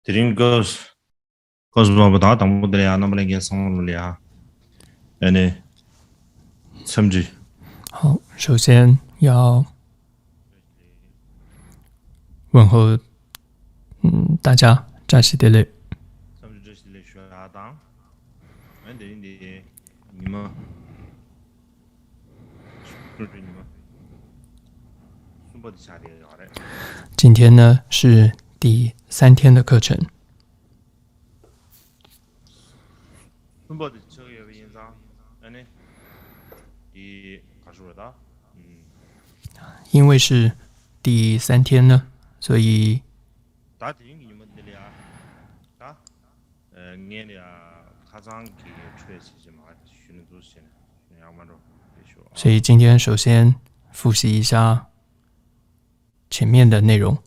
드린 것보다 당보들이야 너무나게 성공을이야. 아니, 참지. 好，首先要问候大家，扎西德勒。참지 저실에 쉬어야당. 아니, 니마. 니마. 순버디 자리에 가래. 今天呢是第3天的课程。 순버디 저기 인상. 아니, 이 가수로다. 因为是第3天呢，所以 다 드린 니만들이야. 다. 녜냐 가장 기 최시지 마. 쉬는 도시네. 양만로. 所以今天首先复习一下前面的内容。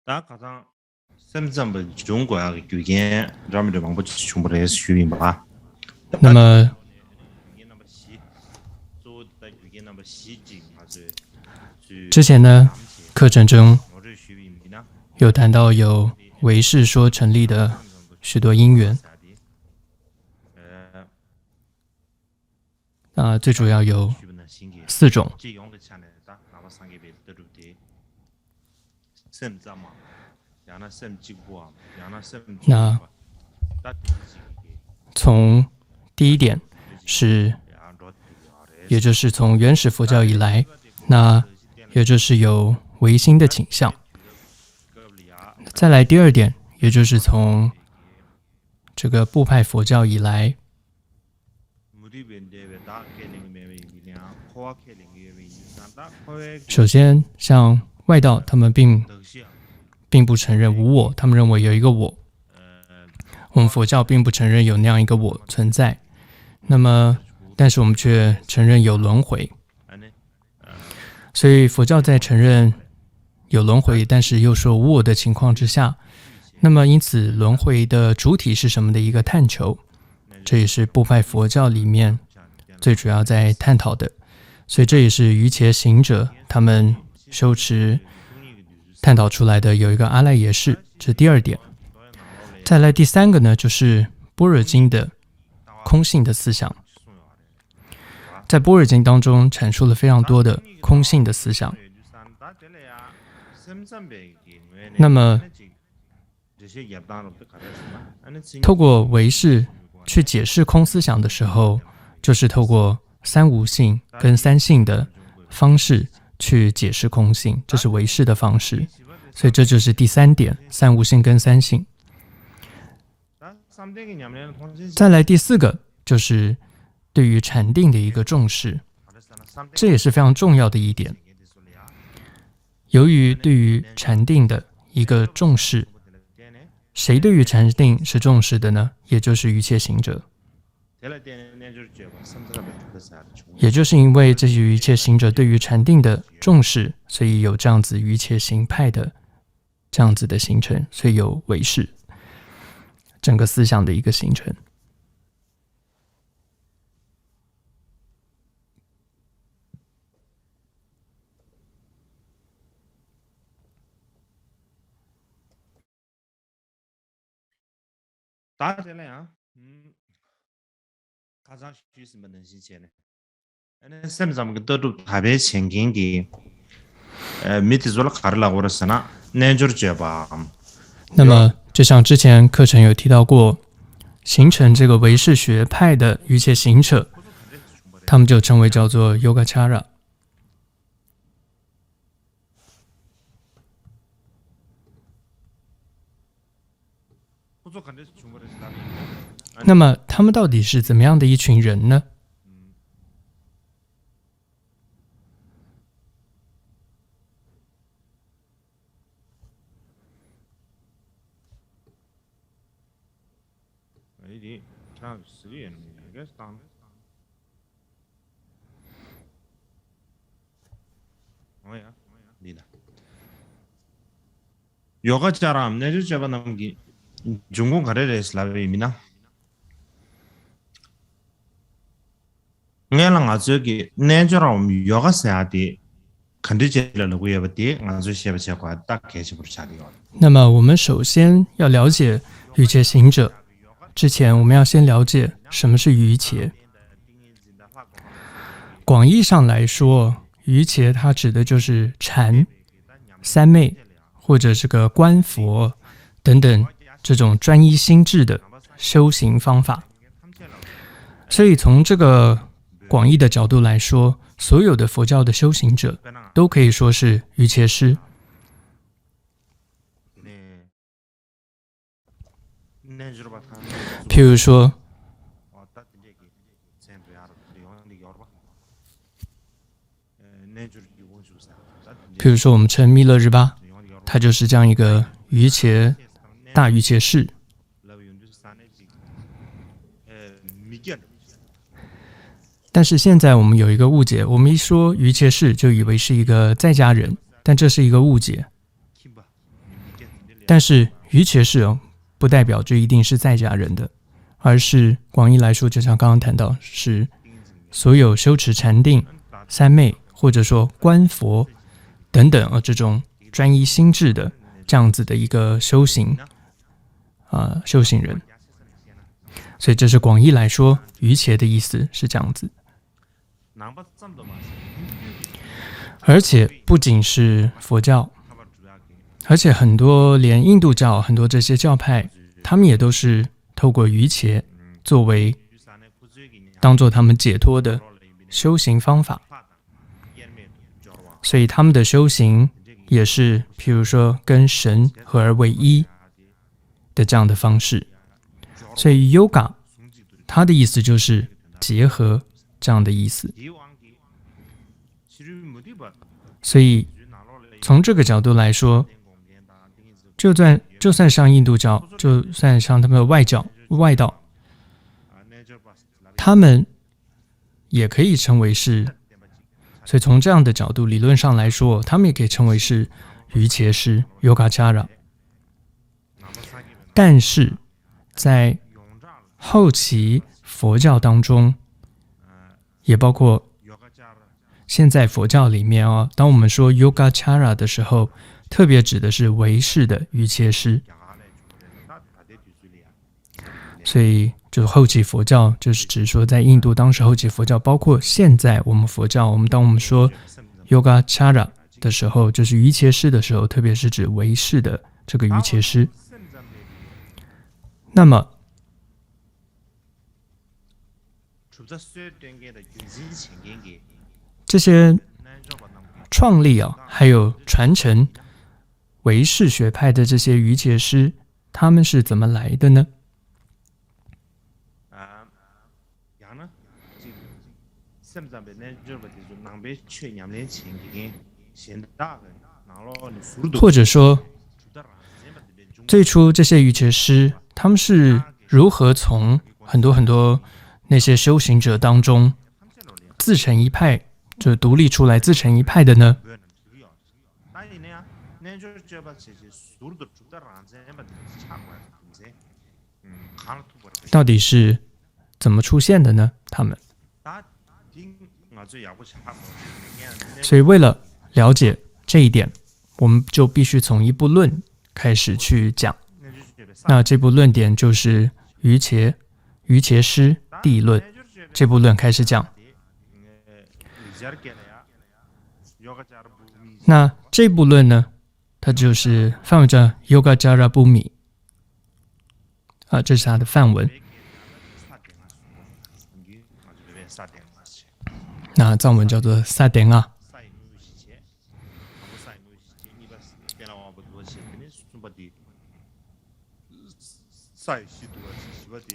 다 가장 샘sam을 좋은 거야. 그게 라면을 방법 충분히 해서 쉬운 봐. 那么之前呢，课程中有谈到有唯识说成立的许多因缘，最主要有4种。那从第一点是，也就是从原始佛教以来，那也就是有唯心的倾向。再来第二点，也就是从这个部派佛教以来，首先像外道，他们并不承认无我，他们认为有一个我。我们佛教并不承认有那样一个我存在，那么但是我们却承认有轮回。所以佛教在承认有轮回，但是又说无我的情况之下，那么因此轮回的主体是什么的一个探求，这也是部派佛教里面最主要在探讨的。所以这也是瑜伽行者他们修持探讨出来的有一个阿赖耶识，这是第二点。再来第3个呢，就是般若经的空性的思想。在般若经当中阐述了非常多的空性的思想。那么透过唯识去解释空思想的时候，就是透过三无性跟三性的方式去解释空性，这是唯识的方式。所以这就是第3点，三无性跟三性。再来第4个，就是对于禅定的一个重视，这也是非常重要的一点。由于对于禅定的一个重视，谁对于禅定是重视的呢？也就是瑜伽行者。也就是因为这些瑜伽行者对于禅定的重视，所以有这样子瑜伽行派的这样子的形成，所以有唯识整个思想的一个形成。打起来啊，가장 쉬울 수 있는 시제네. 아니 샘삼 그 더도 답에 생긴기 밑에서 가르라고 그랬으나 내줄게 봐. 那么就像之前课程有提到过，形成这个唯识学派的瑜伽行者，他们就称为叫做 Yogacara。那么他们到底是怎么样的一群人呢？ 요가처럼 내주 잡아놓은 게 중국 가래를 슬라베입니다. 내랑 아저기 내주랑 요가 세야디 컨디션을 구해봤디 아주 시험시험과 딱 개심으로 차리요. 那么我们首先要了解瑜伽行者，之前我们要先了解什么是瑜伽。广义上来说，瑜伽它指的就是禅、三昧或者这个观佛等等这种专一心智的修行方法。所以从这个广义的角度来说，所有的佛教的修行者都可以说是瑜伽师。譬如说，我们称弥勒日巴，他就是这样一个瑜伽大瑜伽士。但是现在我们有一个误解，我们一说瑜伽士就以为是一个在家人，但这是一个误解。但是瑜伽士不代表就一定是在家人的，而是广义来说，就像刚刚谈到，是所有修持禅定、三昧或者说观佛等等这种专一心智的这样子的一个修行人。所以这是广义来说瑜伽的意思是这样子。而且不仅是佛教，而且很多连印度教很多这些教派，他们也都是透过瑜伽作为当做他们解脱的修行方法。所以他们的修行也是譬如说跟神合而为一的这样的方式。所以 yoga 它的意思就是结合这样的意思。所以从这个角度来说，就算像印度教，就算像他们的外道，他们也可以称为是，所以从这样的角度理论上来说，他们也可以称为是瑜伽师 Yogacara。 但是在后期佛教当中，也包括现在佛教里面当我们说 Yogacara 的时候，特别指的是唯识的瑜伽师。所以就是后期佛教，就是指说在印度当时后期佛教，包括现在我们佛教，当我们说 Yogacara 的时候，就是瑜伽师的时候，特别是指唯识的这个瑜伽师。那么这些创立还有传承唯识学派的这些瑜伽师，他们是怎么来的呢？或者说，最初这些瑜伽师，他们是如何从很多那些修行者当中自成一派，就独立出来自成一派的呢？到底是怎么出现的呢？他们，所以为了了解这一点，我们就必须从一部论开始去讲。那这部论点就是瑜伽师地论，这部论开始讲。那这部论呢，它就是梵文叫 Yogacara Bhumi 这是它的梵文。那藏文叫做萨典啊，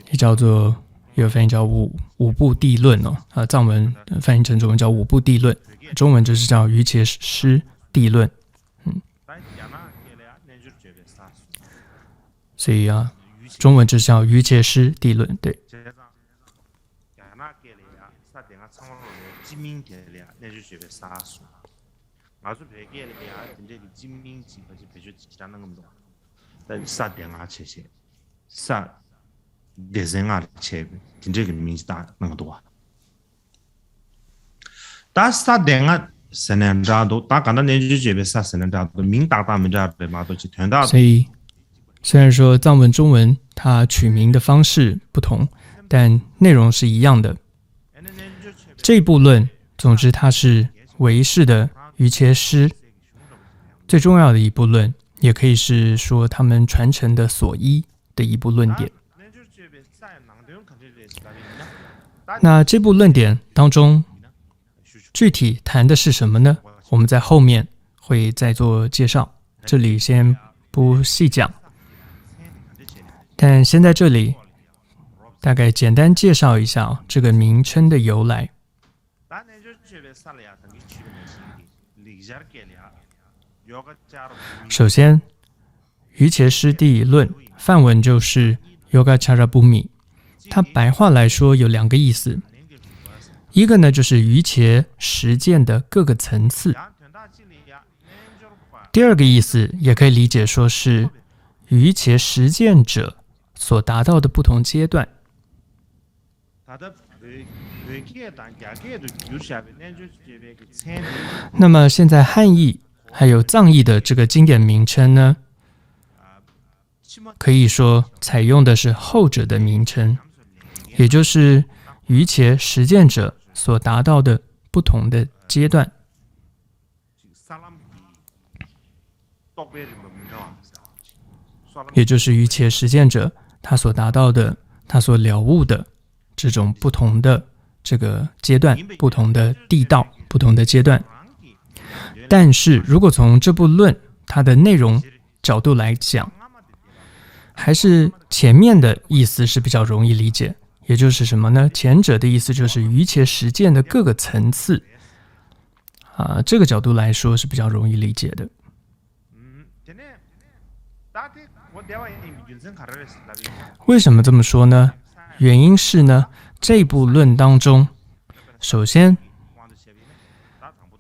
也叫做也有翻译叫五部地论藏文翻译成中文叫五部地论，中文就是叫瑜伽师地论。所以中文就是叫瑜伽师地论，对。 아주 베개를 해야 근데 그 진민지 가지 배주 지라는 겁니다. 사대가 체세 사 대생아 체 진짜 그 민지다 너도와 다 사대가 선행자도 다 간다 내주제베 사선행자도 민다다면자베 마도지 된다所以虽然说藏文、中文它取名的方式不同，但内容是一样的。这一部论，总之它是唯识的瑜伽师最重要的一部论，也可以是说他们传承的所依的一部论点。那这部论点当中，具体谈的是什么呢？我们在后面会再做介绍，这里先不细讲。但先在这里大概简单介绍一下这个名称的由来。首先，瑜伽师地论梵文就是 Yogacara Bhumi， 它白话来说有两个意思，一个呢就是瑜伽实践的各个层次，第二个意思也可以理解说是瑜伽实践者所达到的不同阶段。那么现在汉译还有藏译的这个经典名称呢，可以说采用的是后者的名称，也就是瑜伽实践者所达到的不同的阶段。也就是瑜伽实践者他所达到的，他所了悟的这种不同的这个阶段，不同的地道，不同的阶段。但是如果从这部论它的内容角度来讲，还是前面的意思是比较容易理解，也就是什么呢？前者的意思就是瑜伽实践的各个层次，这个角度来说是比较容易理解的。为什么这么说呢？原因是呢，这部论当中，首先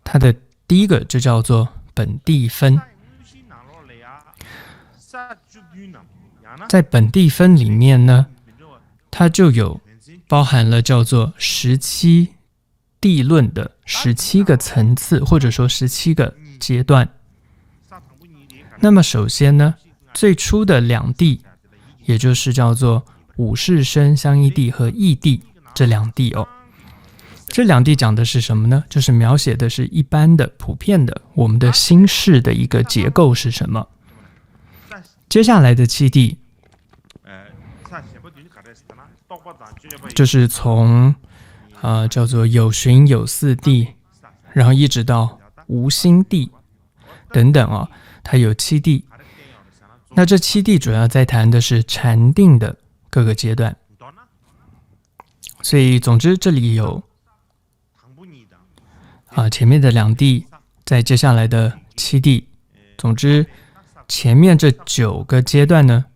它的第一个就叫做本地分，在本地分里面呢，它就有包含了叫做17地论的17个层次，或者说17个阶段。那么首先呢，最初的两地，也就是叫做五世生相依地和异地这两地哦。这两地讲的是什么呢？就是描写的是一般的、普遍的我们的心事的一个结构是什么。接下来的7地，就是从叫做有寻有四地，然后一直到无心地等等哦，它有7地。那这7地主要在谈的是禅定的各个阶段，所以总之这里有前面的2地，在接下来的7地，总之前面这9个阶段呢，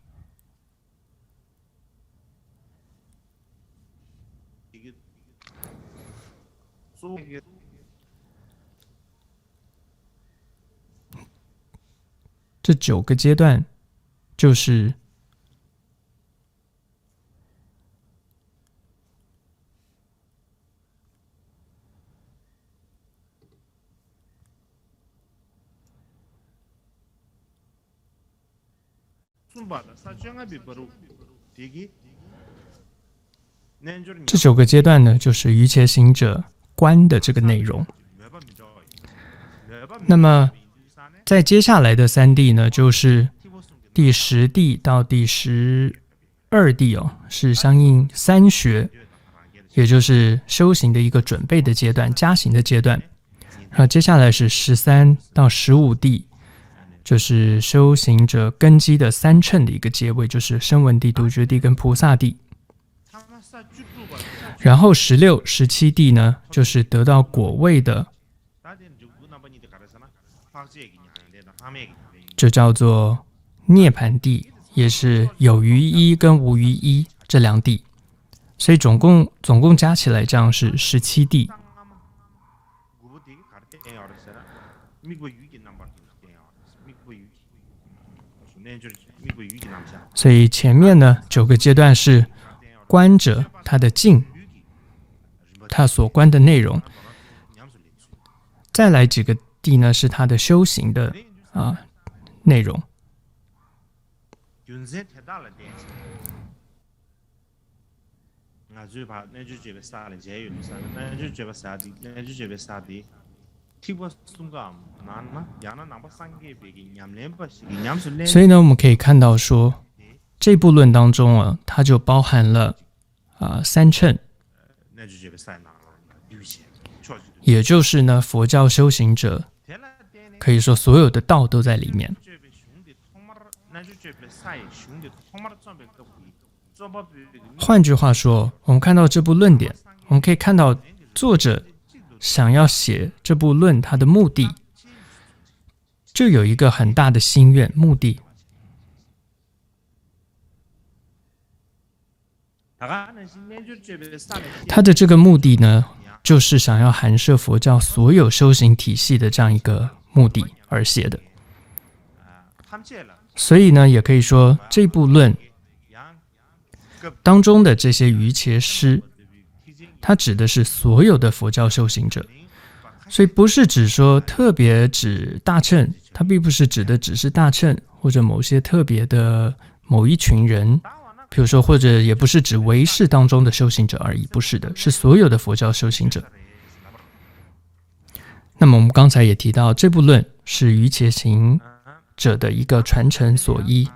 这9个阶段就是这9个阶段呢，就是瑜伽行者观的这个内容。那么在接下来的3地呢，就是第10地到第12地哦，是相应3学，也就是修行的一个准备的阶段，加行的阶段。然后接下来是13到15地，就是修行者根基的3乘的一个结尾，就是声闻地、独觉地跟菩萨地。然后16、17地呢，就是得到果位的，这叫做涅槃地，也是有余一跟无余一这2地，所以总共加起来这样是17地。所以前面呢9个阶段是观者他的境，他所观的内容，再来几个地呢是他的修行的内容。所以呢，我们可以看到说，这部论当中啊，它就包含了三乘，也就是呢，佛教修行者可以说所有的道都在里面。换句话说，我们看到这部论点，我们可以看到作者想要写这部论，他的目的就有一个很大的心愿目的。他的这个目的呢，就是想要涵摄佛教所有修行体系的这样一个目的而写的。所以呢，也可以说这部论当中的这些瑜伽师，它指的是所有的佛教修行者，所以不是指说特别指大乘，它并不是指的只是大乘或者某些特别的某一群人，比如说或者也不是指唯识当中的修行者而已，不是的，是所有的佛教修行者。那么我们刚才也提到，这部论是瑜伽行者的一个传承所依，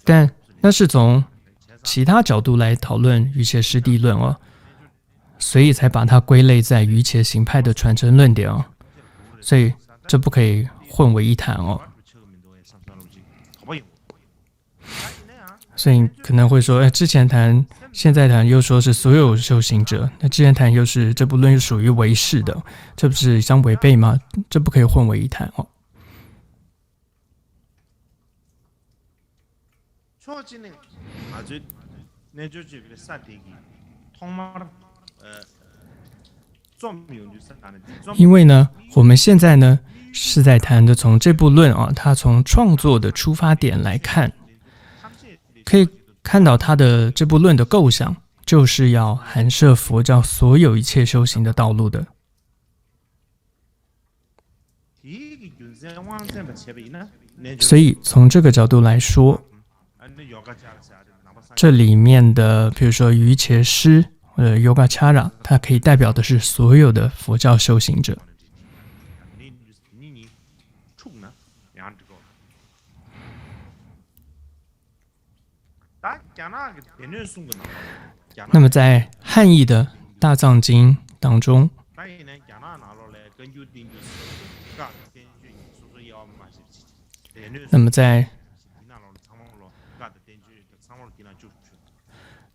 但那是从其他角度来讨论瑜伽师地论哦，所以才把它归类在瑜伽行派的传承论点哦，所以这不可以混为一谈哦。所以可能会说，之前谈，现在谈，又说是所有修行者，那之前谈又是这部论是属于唯识的，这不是相违背吗？这不可以混为一谈哦。因为呢，我们现在呢是在谈的从这部论啊，它从创作的出发点来看，可以看到他的这部论的构想，就是要涵摄佛教所有一切修行的道路的。所以从这个角度来说，这里面的比如说瑜伽师或者 Yogacara， 它可以代表的是所有的佛教修行者。那么在汉译的大藏经当中，那么在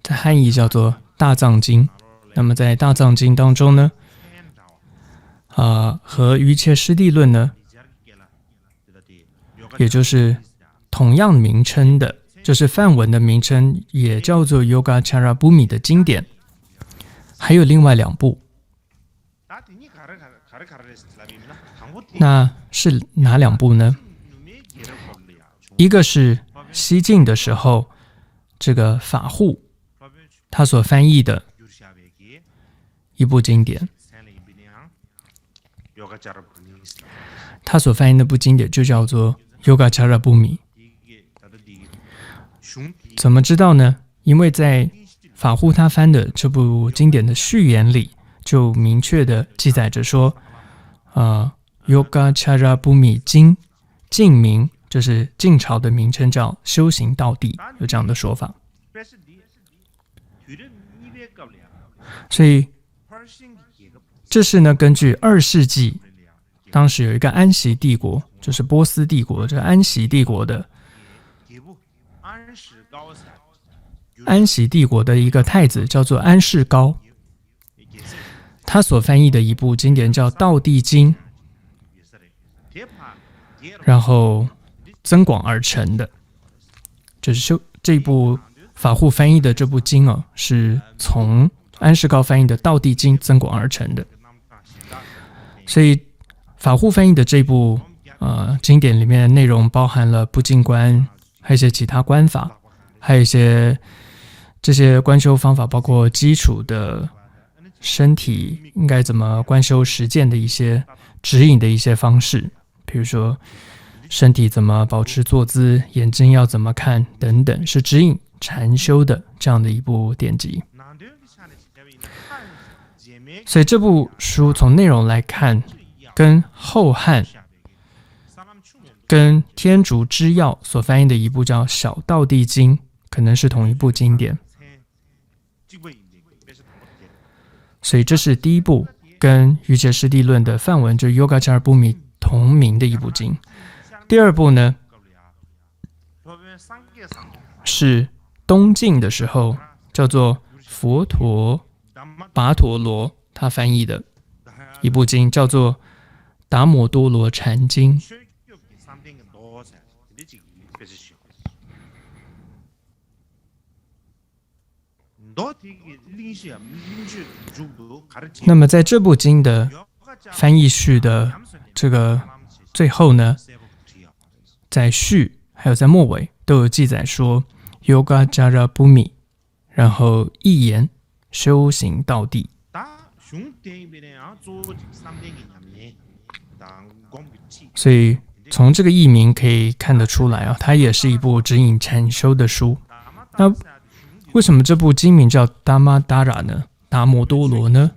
汉译叫做大藏经，那么在大藏经当中呢，和瑜伽师地论呢，也就是同样名称的，就是梵文的名称，也叫做 Yogacara Bhumi 的经典，还有另外2部。那是哪2部呢？一个是西晋的时候，这个法护他所翻译的一部经典，他所翻译的部经典就叫做 Yogacara Bhumi。怎么知道呢？因为在法护他翻的这部经典的序言里，就明确的记载着说Yogacara Bhumi 经，晋名就是晋朝的名称叫修行道地，有这样的说法。所以这是呢根据2世纪，当时有一个安息帝国，就是波斯帝国，这安息帝国的一个太子叫做安世高，他所翻译的一部经典叫《道地经》，然后增广而成的，就是这部法护翻译的这部经是从安世高翻译的《道地经》增广而成的。所以法护翻译的这部经典里面的内容包含了不净观，还有一些其他观法，还有一些这些观修方法，包括基础的身体应该怎么观修实践的一些指引的一些方式，比如说身体怎么保持坐姿，眼睛要怎么看等等，是指引禅修的这样的一部典籍。所以这部书从内容来看，跟后汉跟天竺之要所翻译的一部叫《小道地经》可能是同一部经典。所以这是第一部跟《瑜伽师地论》的梵文，就是 Yogacara Bhumi 同名的一部经。第二部呢，是东晋的时候叫做佛陀跋陀罗他翻译的一部经，叫做《达摩多罗禅经》。那么在这部经的翻译序的这个最后呢，在序还有在末尾都有记载说 Yogacara Bhumi， 然后一言修行道地。所以从这个译名可以看得出来啊，它也是一部指引禅修的书。那为什么这部经名叫 Dhammadhara 呢？达摩多罗呢？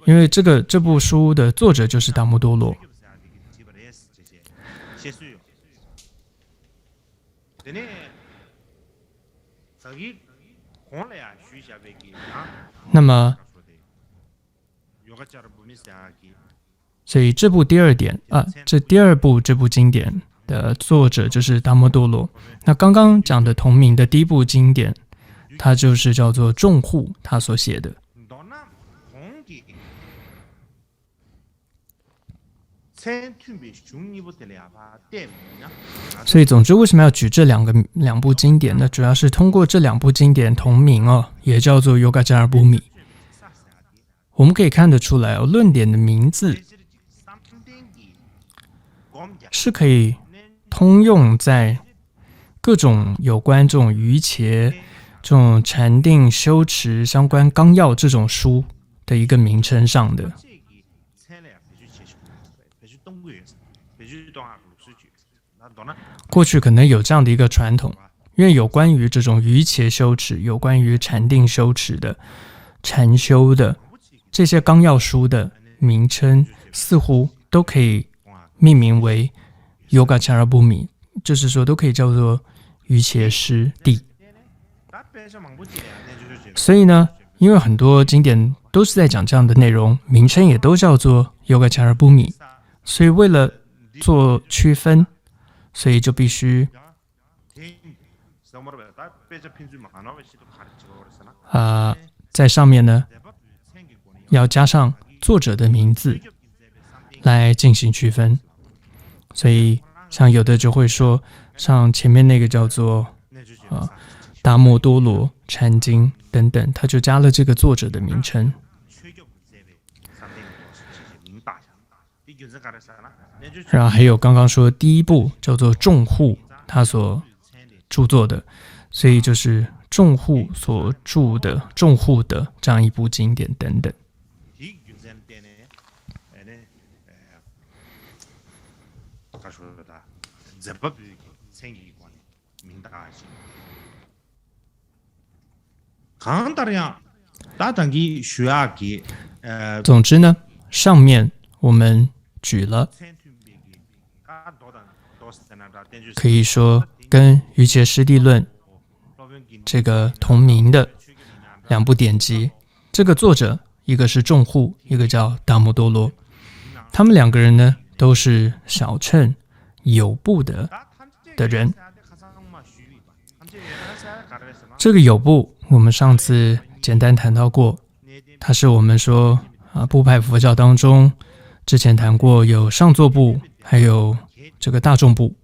因为这部书的作者就是达摩多罗。那么，所以这部第二点这第二部这部经典的作者就是达摩多罗。那刚刚讲的同名的第一部经典，它就是叫做众护他所写的。所以总之为什么要举这两部经典呢？主要是通过这两部经典同名也叫做 Yogacara Bhumi， 我们可以看得出来论点的名字是可以通用在各种有关这种瑜伽、这种禅定修持相关纲要这种书的一个名称上的。过去可能有这样的一个传统，因为有关于这种瑜伽修持、有关于禅定修持的、禅修的这些纲要书的名称，似乎都可以命名为 Yogacara Bhumi， 就是说都可以叫做瑜伽师地。所以呢，因为很多经典都是在讲这样的内容，名称也都叫做 Yogacara Bhumi， 所以为了做区分，所以就必须在上面呢要加上作者的名字来进行区分。所以像有的就会说，像前面那个叫做达摩多罗禅经等等，他就加了这个作者的名称。然后还有刚刚说第一部叫做众护他所著作的，所以就是众护所著的众护的这样一部经典等等。总之呢，上面我们举了可以说跟《瑜伽师地论》这个同名的两部典籍，这个作者一个是众护，一个叫达摩多罗，他们两个人呢都是小乘有部的人。这个有部我们上次简单谈到过，它是我们说部派佛教当中之前谈过有上座部还有这个大众部。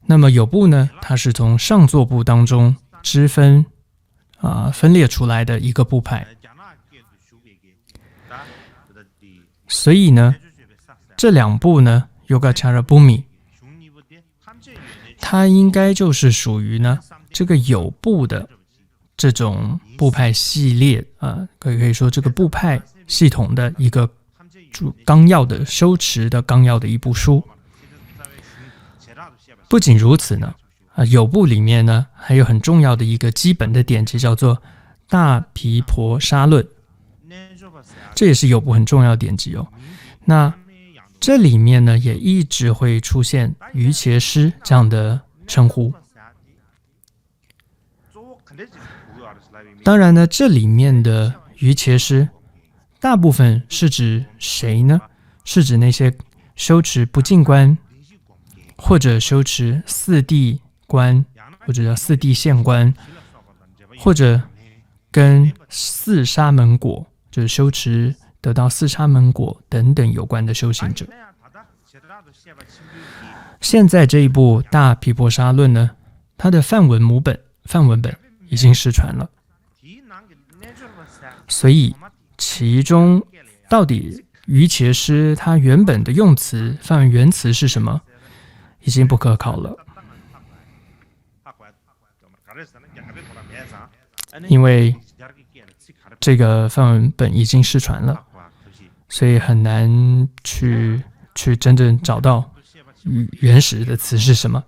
那么有部呢，它是从上座部当中支分分裂出来的一个部派。所以呢，这两部呢 Yogacara Bhumi， 它应该就是属于呢这个有部的这种部派系列可以说这个部派系统的一个纲要的修持的纲要的一部书。不仅如此呢，有部里面呢还有很重要的一个基本的典籍叫做大毗婆沙论，这也是有部很重要的典籍哦。那这里面呢也一直会出现瑜伽师这样的称呼。当然呢，这里面的瑜伽师大部分是指谁呢？是指那些修持不净观，或者修持四谛观，或者叫四谛现观，或者跟四沙门果，就是修持得到四沙门果等等有关的修行者。现在这一部大毗婆沙论呢，它的梵文本已经失传了，所以其中到底瑜伽师他原本的用词梵文原词是什么，已经不可考了，因为这个梵文本已经失传了，所以很难去真正找到原始的词是什么。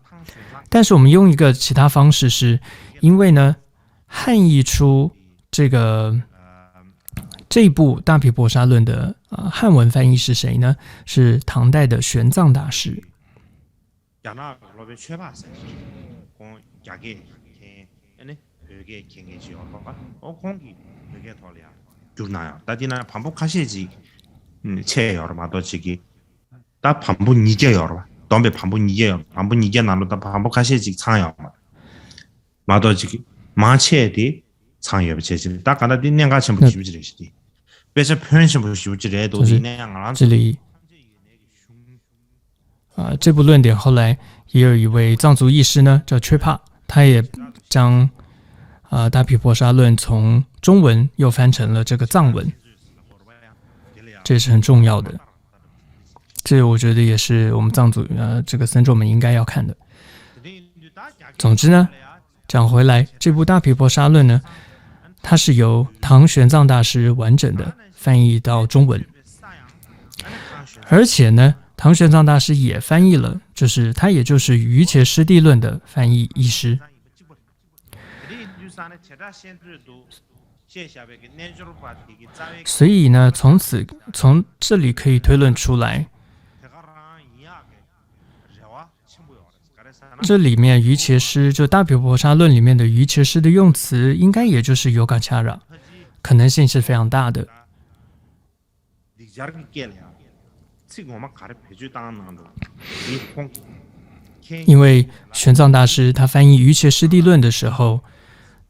但是我们用一个其他方式，是因为呢汉译出这一部大毗婆沙论的汉文翻译是谁呢？是唐代的玄奘大师。dombe pambu nige nalu da pambu kashe jik changyo ma do jik ma che de changyo che ji da kana de nyanga chen bu ji ji de be se phen chen bu ji ji de do de nyanga 这里这部论点后来也有一位藏族译师呢叫缺帕，他也将大毗婆沙论从中文又翻成了这个藏文，这是很重要的。这我觉得也是我们藏族这个僧众们应该要看的。总之呢，讲回来，这部大毗婆沙论呢，它是由唐玄奘大师完整的翻译到中文，而且呢，唐玄奘大师也翻译了，他也就是瑜伽师地论的翻译译师。所以呢，从这里可以推论出来，这里面瑜伽师就大毗婆沙论里面的瑜伽师的用词，应该也就是 Yogacara， 可能性是非常大的。因为玄奘大师他翻译瑜伽师地论的时候，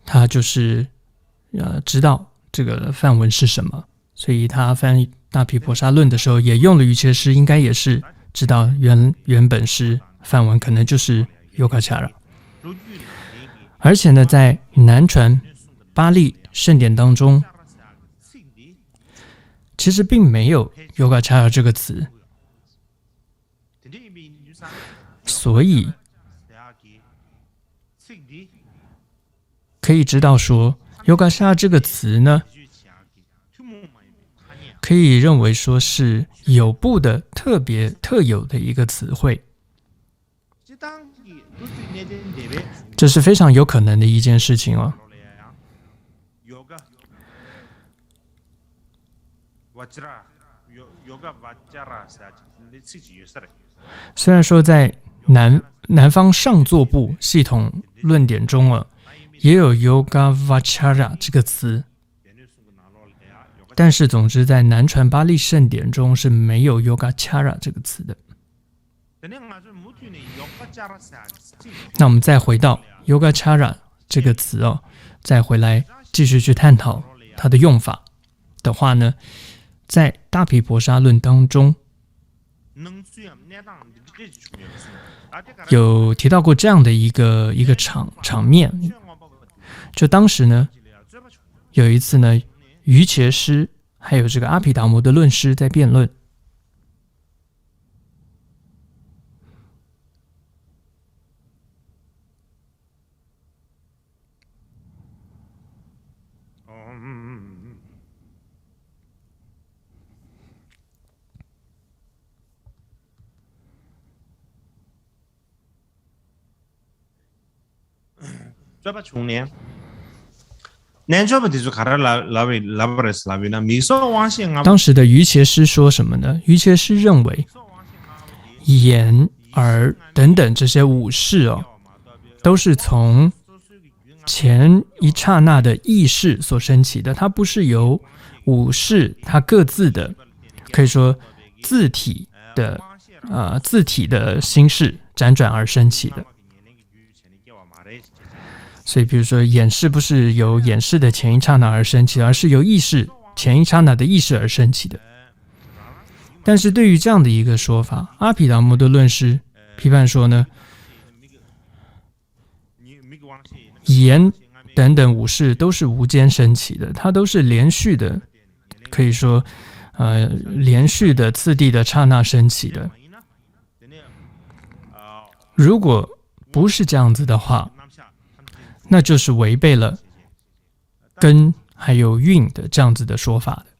他就是知道这个梵文是什么，所以他翻译大毗婆沙论的时候也用了瑜伽师，应该也是知道原本是梵文，可能就是 Yogacara。 而且呢，在南传巴利圣典当中，其实并没有 Yogacara 这个词，所以可以知道说 Yogacara 这个词呢，可以认为说是有部的特有的一个词汇，这是非常有可能的一件事情哦。虽然说在南方上座部系统论点中也有 Yogavachara 这个词，但是总之在南传巴利圣典中是没有 Yogacara 这个词的。那我们再回到 Yogacara 这个词再回来继续去探讨它的用法的话呢，在大毗婆沙论当中有提到过这样的一个场面，就当时呢有一次呢，瑜伽师还有这个阿毗达摩的论师在辩论，这把穷年，年这把的就看到拉维呢，米索王先啊，当时的瑜伽师说什么呢？瑜伽师认为眼、耳等等这些五识哦，都是从前一刹那的意识所升起的，它不是由五识它各自的，可以说自体的心识辗转而升起的。所以比如说眼识不是由眼识的前一刹那而升起的，而是由意识前一刹那的意识而升起的。但是对于这样的一个说法，阿毗达摩的论师批判说呢，眼等等五识都是无间升起的，它都是连续的，可以说连续的次第的刹那升起的。如果不是这样子的话，那就是违背了根还有韵的这样子的说法的。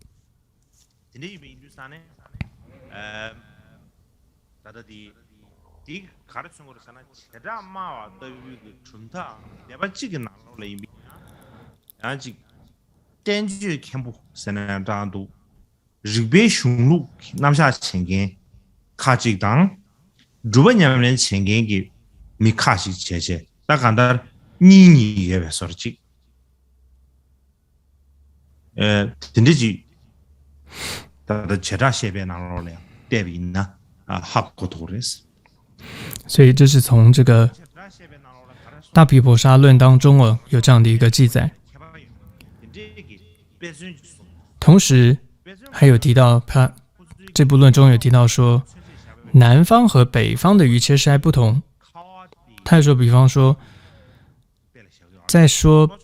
니니 예배 소리지 딘디지 다다 제라 세배 나로래 대비나 학고 도레스 所以这是从这个大毗婆沙论当中有这样的一个记载。同时还有提到他这部论中有提到说，南方和北方的瑜伽师还不同。他说比方说在说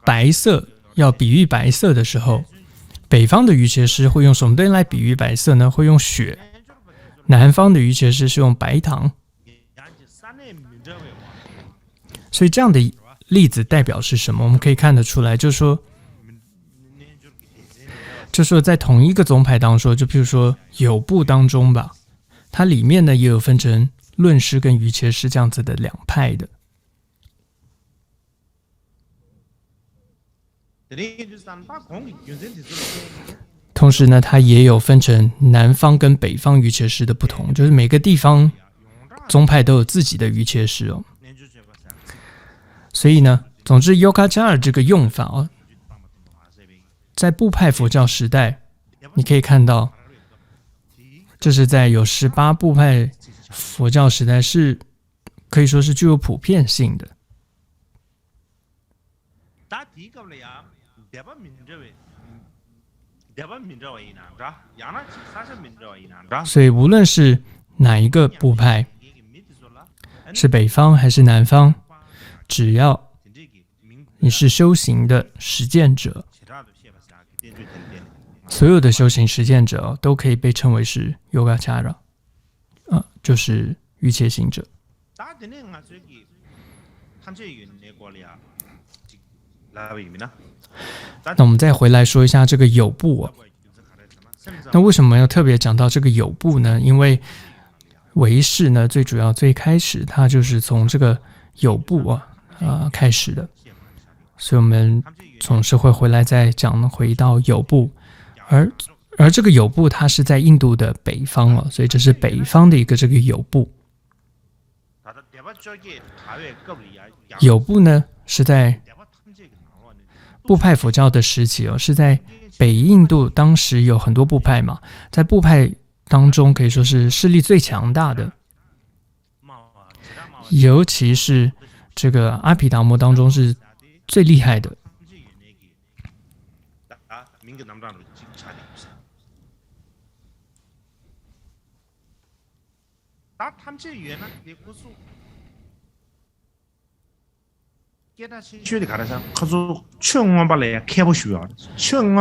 白色要比喻白色的时候，北方的瑜伽师会用什么东西来比喻白色呢？会用血。南方的瑜伽师是用白糖。所以这样的例子代表是什么？我们可以看得出来，就是说在同一个宗派当中，就譬如说有部当中吧，它里面呢也有分成论师跟瑜伽师这样子的两派的。同时呢，它也有分成南方跟北方瑜伽师的不同，就是每个地方宗派都有自己的瑜伽师哦。所以呢，总之 Yogacara 这个用法哦，在部派佛教时代，你可以看到，这是在有18部派佛教时代是可以说是具有普遍性的。所以无论是哪一个部派，是北方还是南方，只要你是修行的实践者，所有的修行实践者都可以被称为是 Yogacara， 就是瑜伽行者。那我们再回来说一下这个有部那为什么要特别讲到这个有部呢？因为唯识呢，最主要最开始它就是从这个有部开始的，所以我们总是会回来再讲回到有部，而这个有部它是在印度的北方所以这是北方的一个这个有部。有部呢是在部派佛教的时期是在北印度，当时有很多部派嘛，在部派当中可以说是势力最强大的，尤其是这个阿毗达摩当中是最厉害的。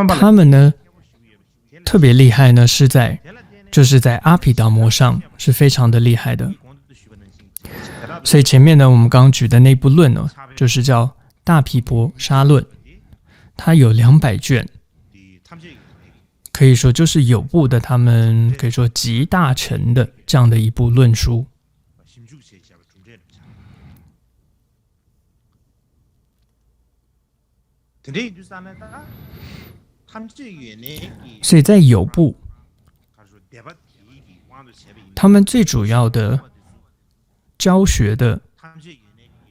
他们呢特别厉害呢，就是在阿毗达摩上是非常的厉害的。所以前面呢我们刚刚举的那部论就是叫大毗婆沙论，它有200卷，可以说就是有部的他们可以说集大成的这样的一部论书。所以在有部，他们最主要的教学的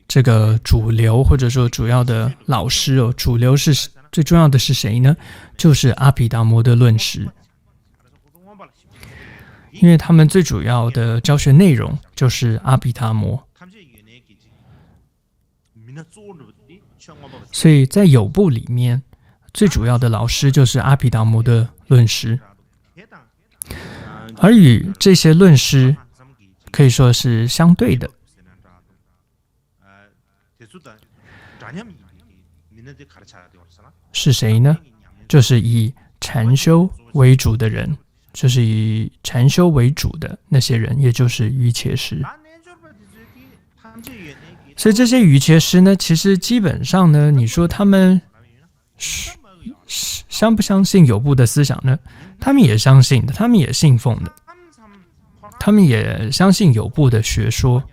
这个主流或者说主要的老师哦，主流是最重要的是谁呢？就是阿毗达摩的论师，因为他们最主要的教学内容就是阿毗达摩，所以在有部里面最主要的老师就是阿毗达摩的论师，而与这些论师可以说是相对的。是谁呢？就是以禅修为主的人，就是以禅修为主的那些人，也就是瑜伽师。所以这些瑜伽师呢，其实基本上呢，你说他们相不相信有部的思想呢？他们也相信的，他们也信奉的，他们也相信有部的学说。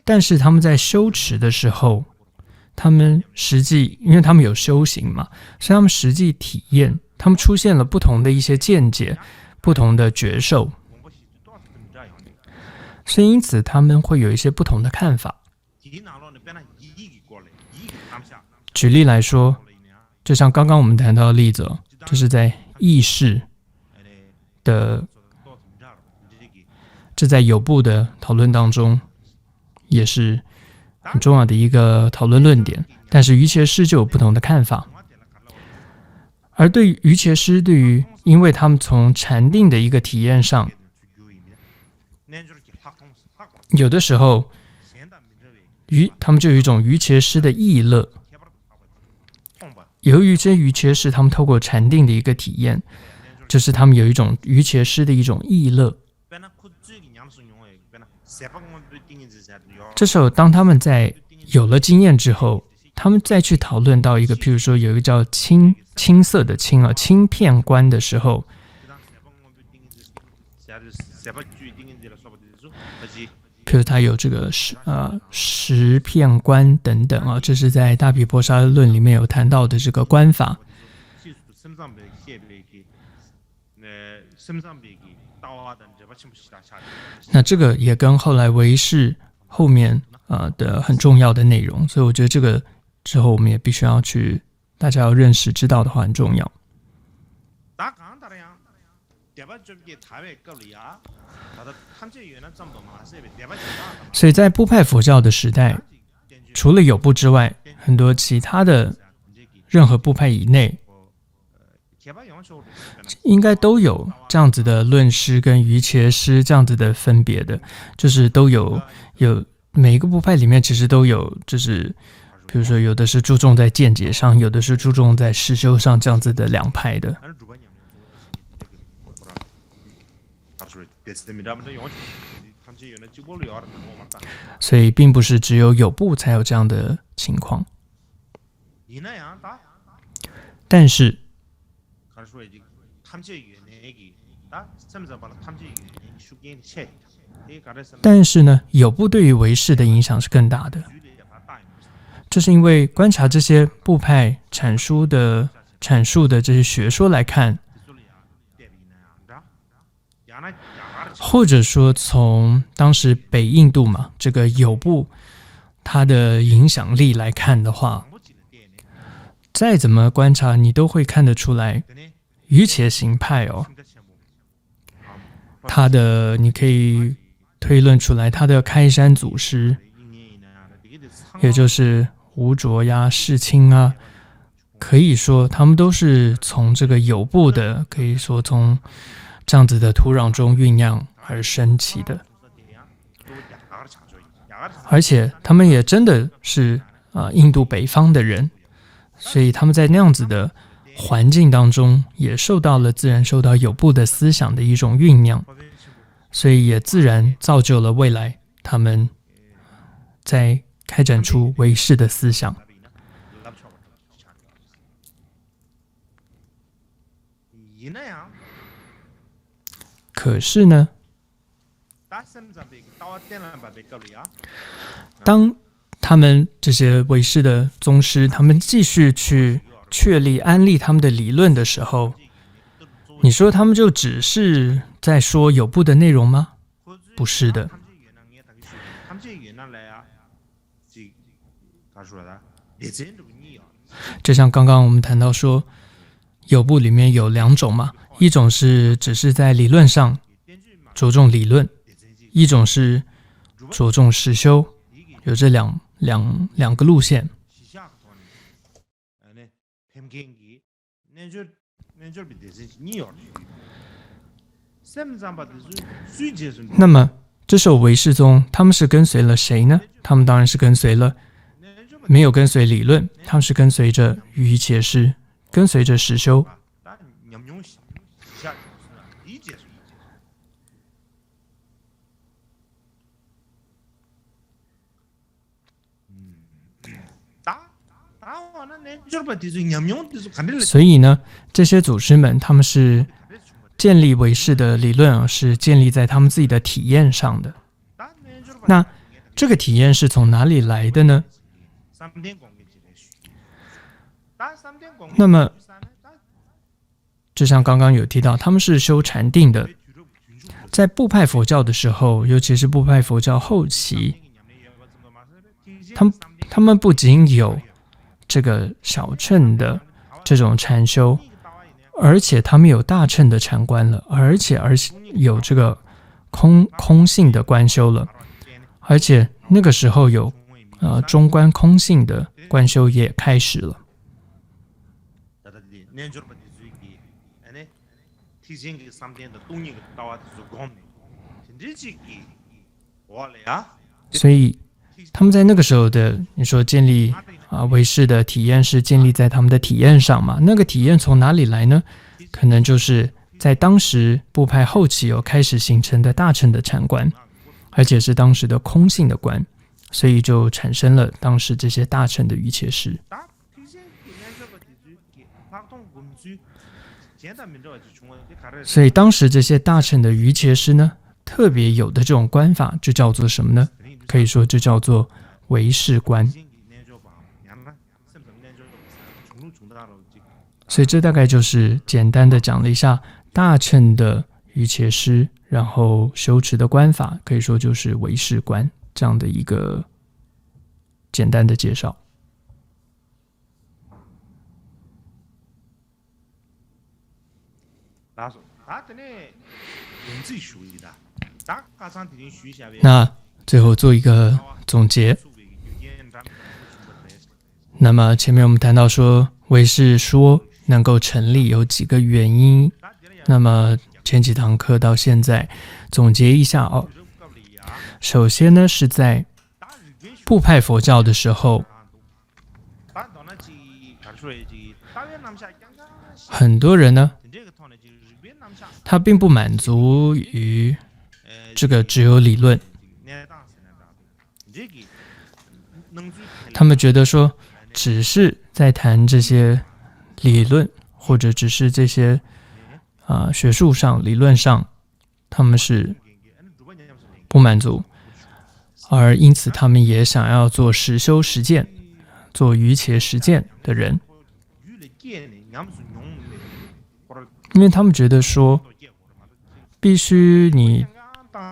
但是他们在修持的时候，他们实际，因为他们有修行嘛，所以他们实际体验，他们出现了不同的一些见解，不同的觉受，所以因此他们会有一些不同的看法。举例来说，就像刚刚我们谈到的例子，就是在意识的，这在有部的讨论当中也是很重要的一个讨论论点，但是瑜伽师就有不同的看法。而对于瑜伽师，因为他们从禅定的一个体验上，有的时候他们就有一种瑜伽师的意乐。由于这些瑜伽师他们透过禅定的一个体验，就是他们有一种瑜伽师的一种意乐。这时候当他们在有了经验之后，他们再去讨论到一个，譬如说有一个叫青色的青片观的时候，譬如他有这个十片观等等啊，这是在大毗婆沙论里面有谈到的这个观法。那这个也跟后来唯识后面的很重要的内容，所以我觉得这个之后我们也必须要去，大家要认识知道的话很重要。所以在部派佛教的时代，除了有部之外，很多其他的任何部派以内应该都有这样子的论师跟瑜伽师这样子的分别的，就是都有每一个部派里面其实都有，就是比如说有的是注重在见解上，有的是注重在实修上，这样子的两派的。所以并不是只有有部才有这样的情况，但是呢，有部对于唯识的影响是更大的，就是因为观察这些部派阐述的这些学说来看，或者说从当时北印度嘛，这个有部它的影响力来看的话，再怎么观察你都会看得出来，瑜伽行派它的你可以推论出来，它的开山祖师，也就是无着呀、世亲啊，可以说他们都是从这个有部的，可以说从这样子的土壤中酝酿而升起的，而且他们也真的是印度北方的人，所以他们在那样子的环境当中也自然受到有部的思想的一种酝酿，所以也自然造就了未来他们在开展出唯识的思想。可是呢，当他们这些唯识的宗师，他们继续去确立安立他们的理论的时候，你说他们就只是在说有部的内容吗？不是的。就像刚刚我们谈到说，有部里面有两种嘛，一种是只是在理论上着重理论，一种是着重实修，有这两个路线。那么这首唯识宗他们是跟随了谁呢？他们当然是跟随了，没有跟随理论，他们是跟随着瑜伽师，跟随着实修。所以呢，这些祖师们他们是建立唯识的理论，是建立在他们自己的体验上的。那这个体验是从哪里来的呢？那么就像刚刚有提到，他们是修禅定的。在部派佛教的时候，尤其是部派佛教后期，他们不仅有这个小乘的这种禅修，而且他们有大乘的禅观了，而且有这个空性的观修了，而且那个时候有中观空性的观修也开始了。所以他们在那个时候的，你说建立唯识的体验是建立在他们的体验上嘛？那个体验从哪里来呢？可能就是在当时部派后期有开始形成的大乘的禅观，而且是当时的空性的观，所以就产生了当时这些大乘的瑜伽师。所以当时这些大乘的瑜伽师呢，特别有的这种观法就叫做什么呢？可以说就叫做唯识观。所以这大概就是简单的讲了一下大乘的瑜伽师，然后修持的观法，可以说就是唯识观这样的一个简单的介绍。那最后做一个总结。那么前面我们谈到说，唯识说能够成立有几个原因。那么前几堂课到现在总结一下哦。首先呢，是在部派佛教的时候，很多人呢，他并不满足于这个只有理论，他们觉得说只是在谈这些理论，或者只是这些学术上理论上，他们是不满足，而因此他们也想要做实修实践，做瑜伽实践的人，因为他们觉得说必须你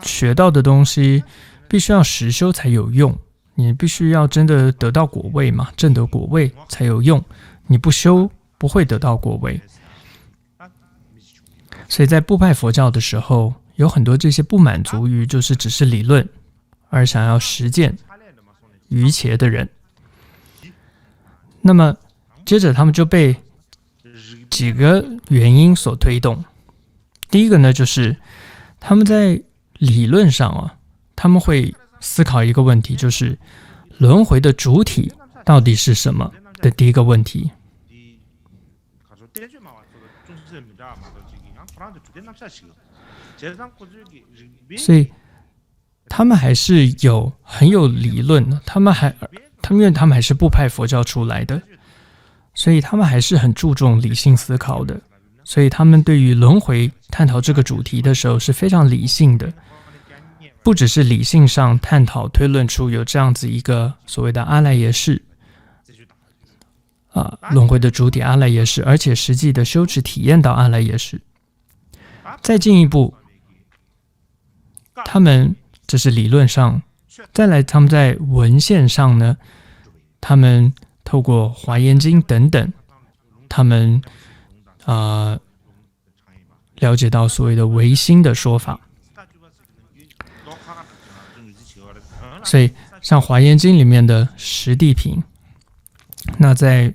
学到的东西必须要实修才有用，你必须要真的得到果位嘛，证得果位才有用，你不修不会得到果位。所以在部派佛教的时候，有很多这些不满足于就是只是理论，而想要实践瑜伽的人。那么接着他们就被几个原因所推动。第一个呢，就是他们在理论上他们会思考一个问题，就是轮回的主体到底是什么的第一个问题。所以他们还是很有理论的，因为他们还是部派佛教出来的，所以他们还是很注重理性思考的，所以他们对于轮回探讨这个主题的时候是非常理性的，不只是理性上探讨推论出有这样子一个所谓的阿赖耶识轮回的主体阿赖耶识，而且实际的修持体验到阿赖耶识。再进一步，他们这是理论上，再来他们在文献上呢，他们透过华严经等等，他们了解到所谓的唯心的说法。所以像华严经里面的十地品，那在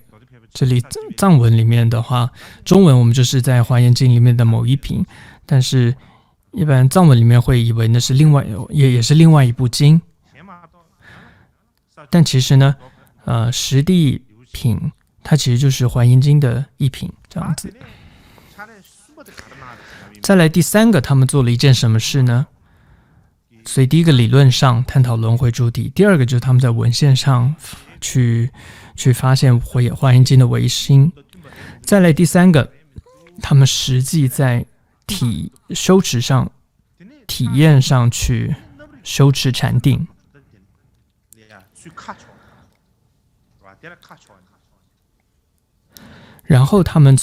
这里藏文里面的话，中文我们就是在华严经里面的某一品，但是一般藏文里面会以为那是也是另外一部经，但其实呢，十地品它其实就是华严经的一品这样子。再来第三个，他们做了一件什么事呢？所以第一个理论上探讨轮回主体，第二个就是他们在文献上去发现华严经的唯心。再来第三个，他们实际在修持上、体验上去修持禅定。然后他们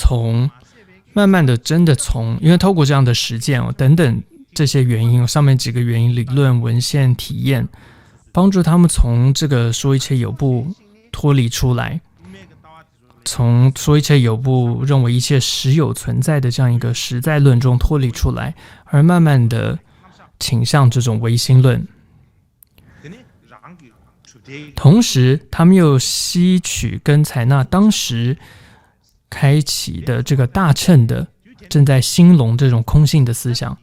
慢慢的真的因为透过这样的实践等等这些原因，上面几个原因，理论、文献、体验，帮助他们从这个说一切有部脱离出来，从说一切有部认为一切实有存在的这样一个实在论中脱离出来，而慢慢的倾向这种唯心论。同时他们又吸取跟采纳当时开启的这个大乘的正在兴隆这种空性的思想，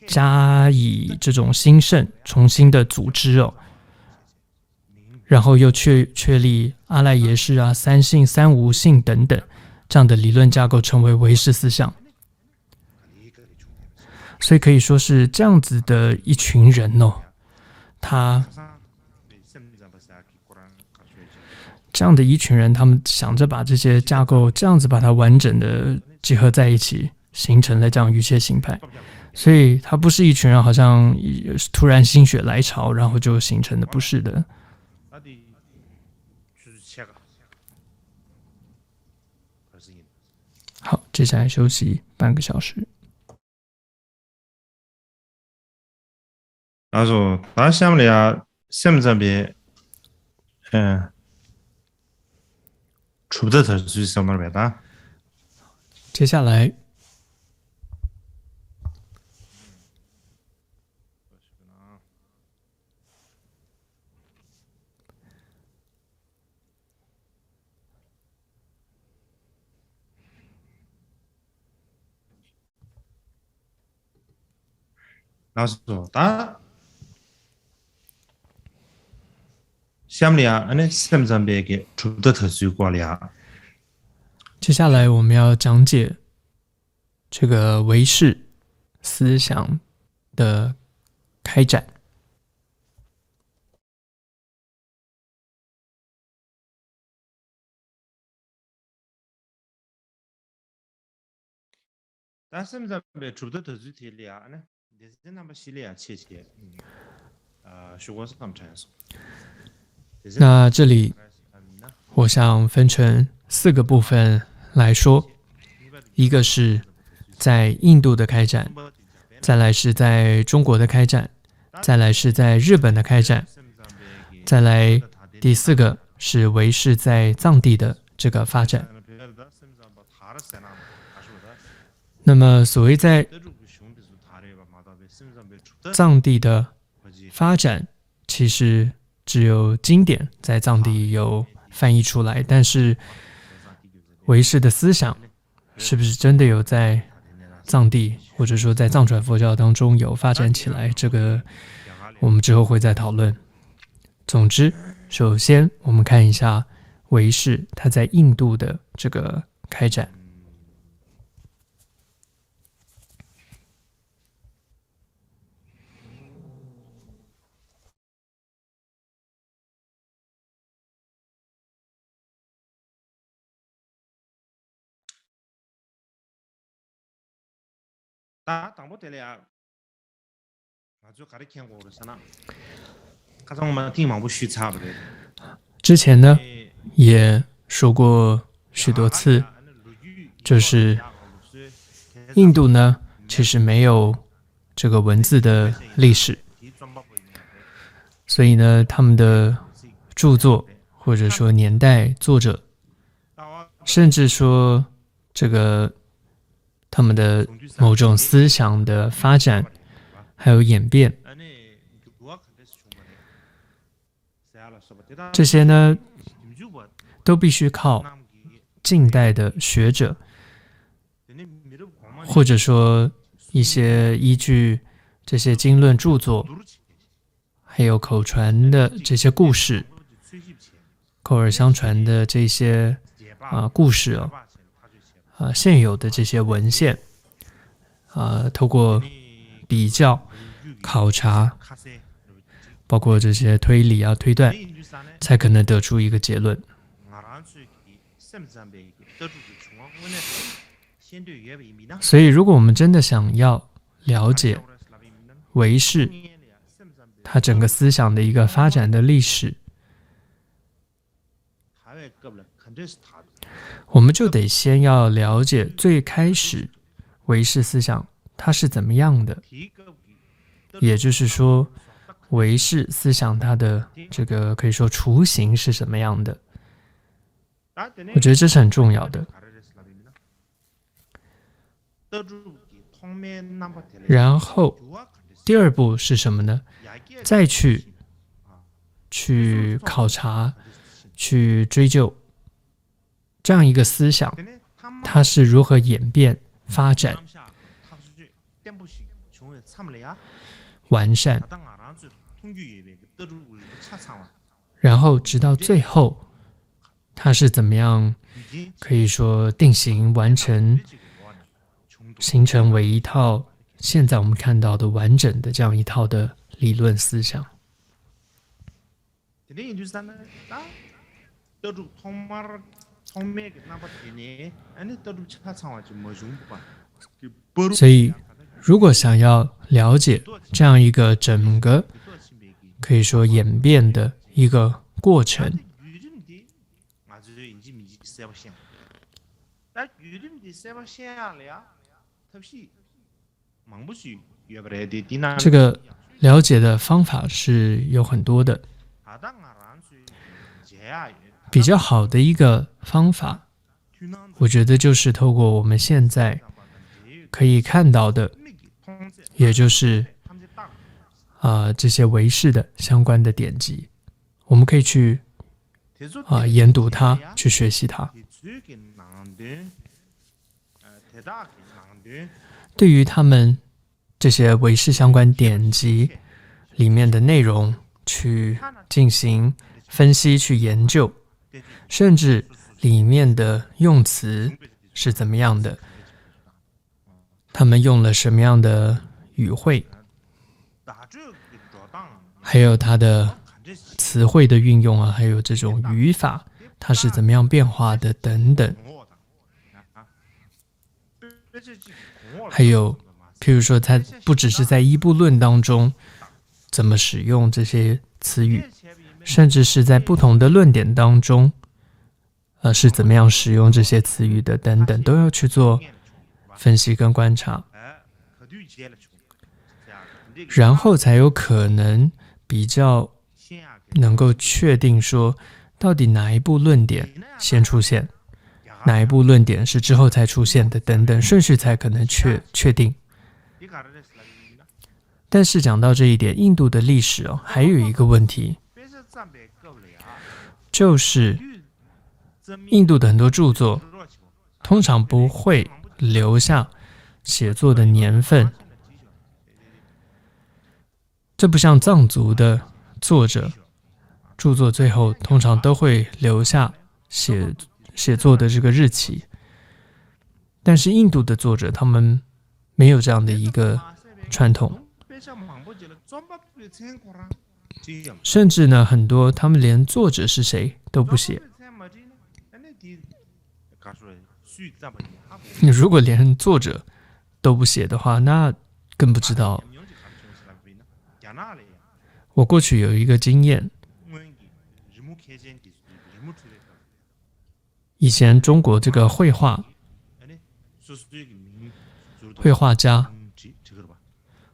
加以这种兴盛重新的组织然后又确立阿赖耶识三性、三无性等等这样的理论架构，成为唯识思想。所以可以说是这样子的一群人他们想着把这些架构这样子把它完整的结合在一起，形成了这样瑜伽行派。所以它不是一群人好像突然心血来潮然后就形成的，不是的。好，接下来休息半个小时。Also, da haben wir ja semzabe出的特殊什么别的？接下来老师说，他下面啊，那什么别个出的特殊过了。接下来我们要讲解这个唯识思想的开展。但什么别出的特殊题里啊呢？这是那么系列切，学过是他们才说。那这里我想分成4个部分来说，一个是在印度的开展，再来是在中国的开展，再来是在日本的开展，再来第4个是唯识在藏地的这个发展。那么所谓在藏地的发展，其实只有经典在藏地有翻译出来，但是唯识的思想是不是真的有在藏地或者说在藏传佛教当中有发展起来，这个我们之后会再讨论。总之，首先我们看一下唯识它在印度的这个开展。다 당보텔이야. 아주 가르치는 거로 sana. 가장 많은 팀만不许差不的。之前呢也说过许多次，就是印度呢其实没有这个文字的历史，所以呢他们的著作或者说年代、作者，甚至说这个他们的某种思想的发展还有演变，这些呢都必须靠近代的学者，或者说一些依据这些经论著作还有口传的这些故事，口耳相传的这些故事现有的这些文献透过比较考察，包括这些推理推断，才可能得出一个结论。所以如果我们真的想要了解唯识它整个思想的一个发展的历史，我们就得先要了解最开始唯识思想它是怎么样的，也就是说唯识思想它的这个可以说雏形是什么样的，我觉得这是很重要的。然后第二步是什么呢？再去考察，去追究这样一个思想它是如何演变发展完善，然后直到最后它是怎么样可以说定型完成，形成为一套现在我们看到的完整的这样一套的理论思想。所以如果想要了解这样一个整个可以说演变的一个过程，这个了解的方法是有很多的，比较好的一个方法，我觉得就是透过我们现在可以看到的，也就是这些唯识的相关的典籍，我们可以去研读它，去学习它。对于他们这些唯识相关典籍里面的内容去进行分析，去研究，甚至里面的用词是怎么样的，他们用了什么样的语汇，还有它的词汇的运用还有这种语法它是怎么样变化的等等，还有譬如说它不只是在一部论当中怎么使用这些词语，甚至是在不同的论点当中是怎么样使用这些词语的等等，都要去做分析跟观察，然后才有可能比较能够确定说到底哪一部论点先出现，哪一部论点是之后才出现的等等，顺序才可能确定。但是讲到这一点，印度的历史还有一个问题，就是印度的很多著作通常不会留下写作的年份，这不像藏族的作者著作最后通常都会留下写作的这个日期，但是印度的作者他们没有这样的一个传统，甚至呢很多他们连作者是谁都不写。如果连作者都不写的话，那更不知道。我过去有一个经验，以前中国这个绘画家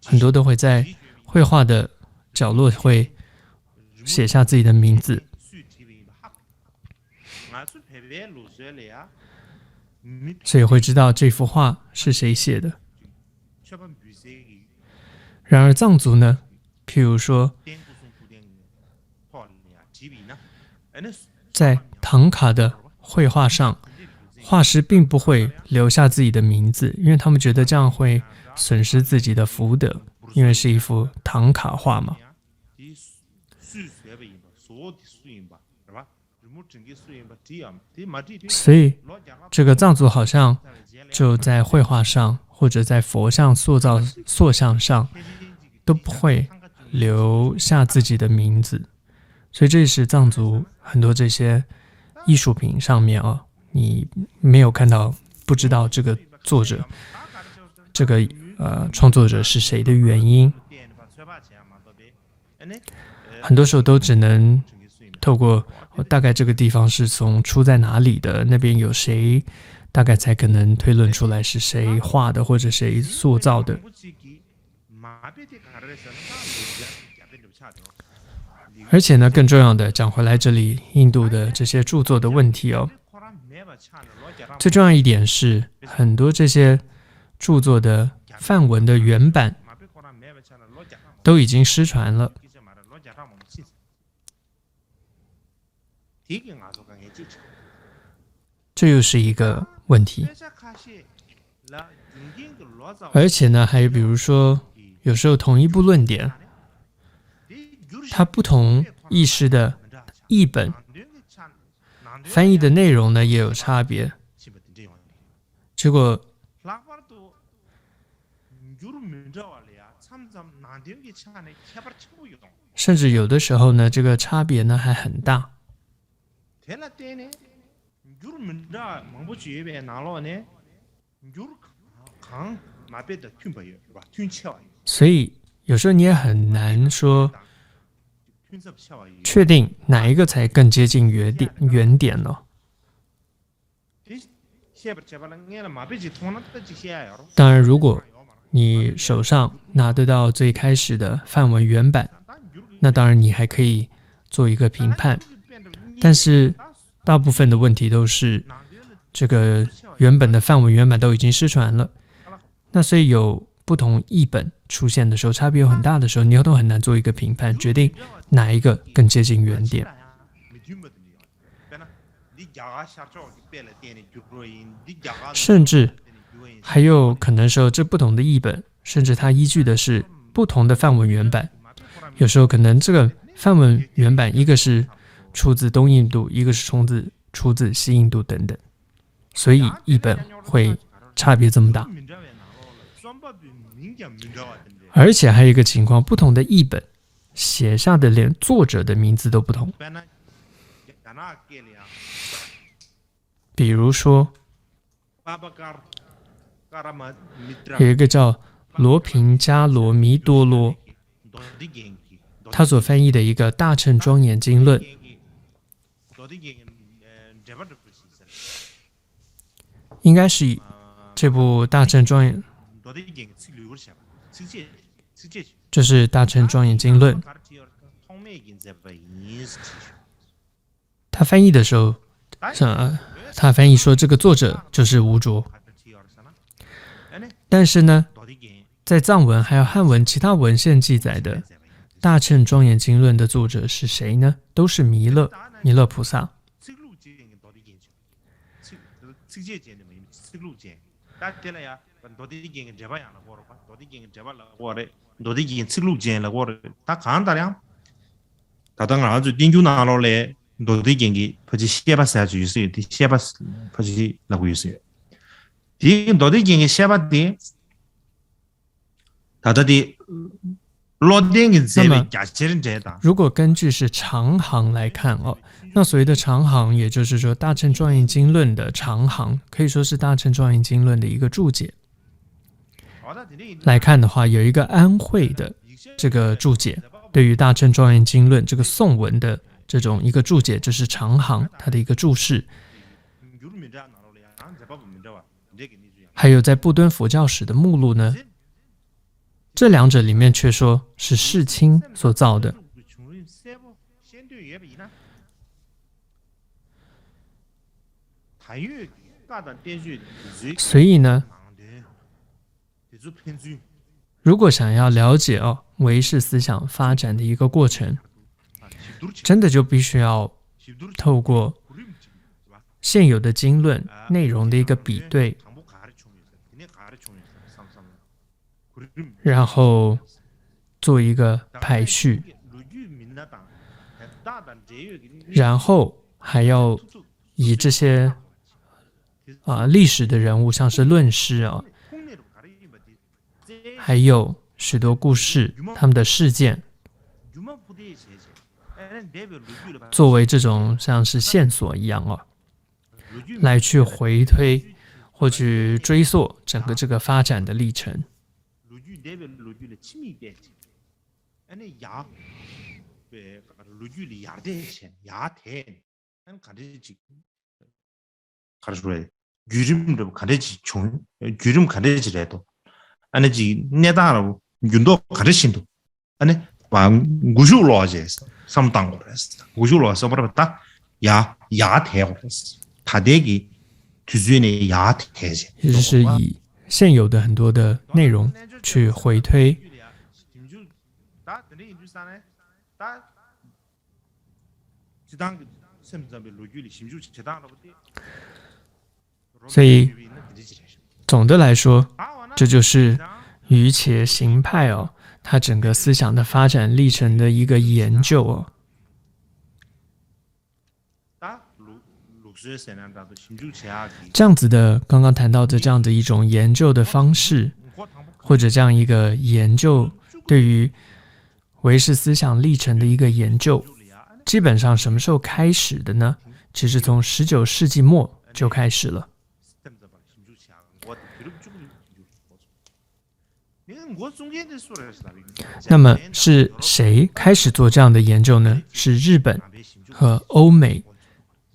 很多都会在绘画的角落会写下自己的名字，所以会知道这幅画是谁写的。然而藏族呢，譬如说在唐卡的绘画上，画师并不会留下自己的名字，因为他们觉得这样会损失自己的福德，因为是一幅唐卡画嘛。所以这个藏族好像就在绘画上或者在佛像塑像上都不会留下自己的名字，所以这是藏族很多这些艺术品上面你没有看到，不知道这个作者这个创作者是谁的原因，很多时候都只能透过大概这个地方是从出在哪里的，那边有谁，大概才可能推论出来是谁画的或者谁塑造的。而且呢，更重要的，讲回来这里印度的这些著作的问题最重要一点是，很多这些著作的梵文的原版都已经失传了。这又是一个问题。而且呢，还有比如说，有时候同一部论点，它不同译师的译本翻译的内容呢也有差别，结果甚至有的时候呢，这个差别呢还很大。所以有时候你也很难说确定哪一个才更接近原点呢？当然，如果你手上拿得到最开始的梵文原版，那当然你还可以做一个评判。但是大部分的问题都是这个原本的梵文原版都已经失传了，那所以有不同译本出现的时候，差别有很大的时候，你都很难做一个评判，决定哪一个更接近原点。甚至还有可能说，这不同的译本，甚至它依据的是不同的梵文原版。有时候可能这个梵文原版，一个是出自东印度，一个是出自西印度等等，所以译本会差别这么大。而且还有一个情况，不同的译本写下的连作者的名字都不同。比如说有一个叫罗平迦罗弥多罗，他所翻译的一个《大乘庄严经论》，应该是这部《大乘庄严》，这是《大乘庄严经论》。他翻译的时候，他翻译说这个作者就是吴卓。但是呢，在藏文还有汉文其他文献记载的《大乘庄严经论》的作者是谁呢？都是弥勒菩萨。那么如果根据是长行来看那所谓的长行，也就是说《大乘庄严经论》的长行，可以说是《大乘庄严经论》的一个注解。来看的话，有一个安慧的这个注解，对于《大乘庄严经论》这个宋文的这种一个注解，这是长行它的一个注释。还有在不敦佛教史的目录呢，这两者里面却说是世亲所造的。所以呢，如果想要了解唯识思想发展的一个过程，真的就必须要透过现有的经论内容的一个比对，然后做一个排序，然后还要以这些历史的人物，像是论师还有许多故事，他们的事件，作为这种像是线索一样来去回推或去追溯整个这个发展的历程。유림도 가르치 총 유림 가르치래도 아니지 내다로 윤도 가르친도 아니 왕 구주로 하지스 삼당 그랬어 구주로 와서 버렸다 야 대어랬어 다대기 뒤즈네 야 대지 也就是以现有的很多的内容去回推所以总的来说，这就是瑜伽行派它整个思想的发展历程的一个研究这样子的，刚刚谈到的这样的一种研究的方式，或者这样一个研究对于唯识思想历程的一个研究，基本上什么时候开始的呢？其实从19世纪末就开始了。那么是谁开始做这样的研究呢？是日本和欧美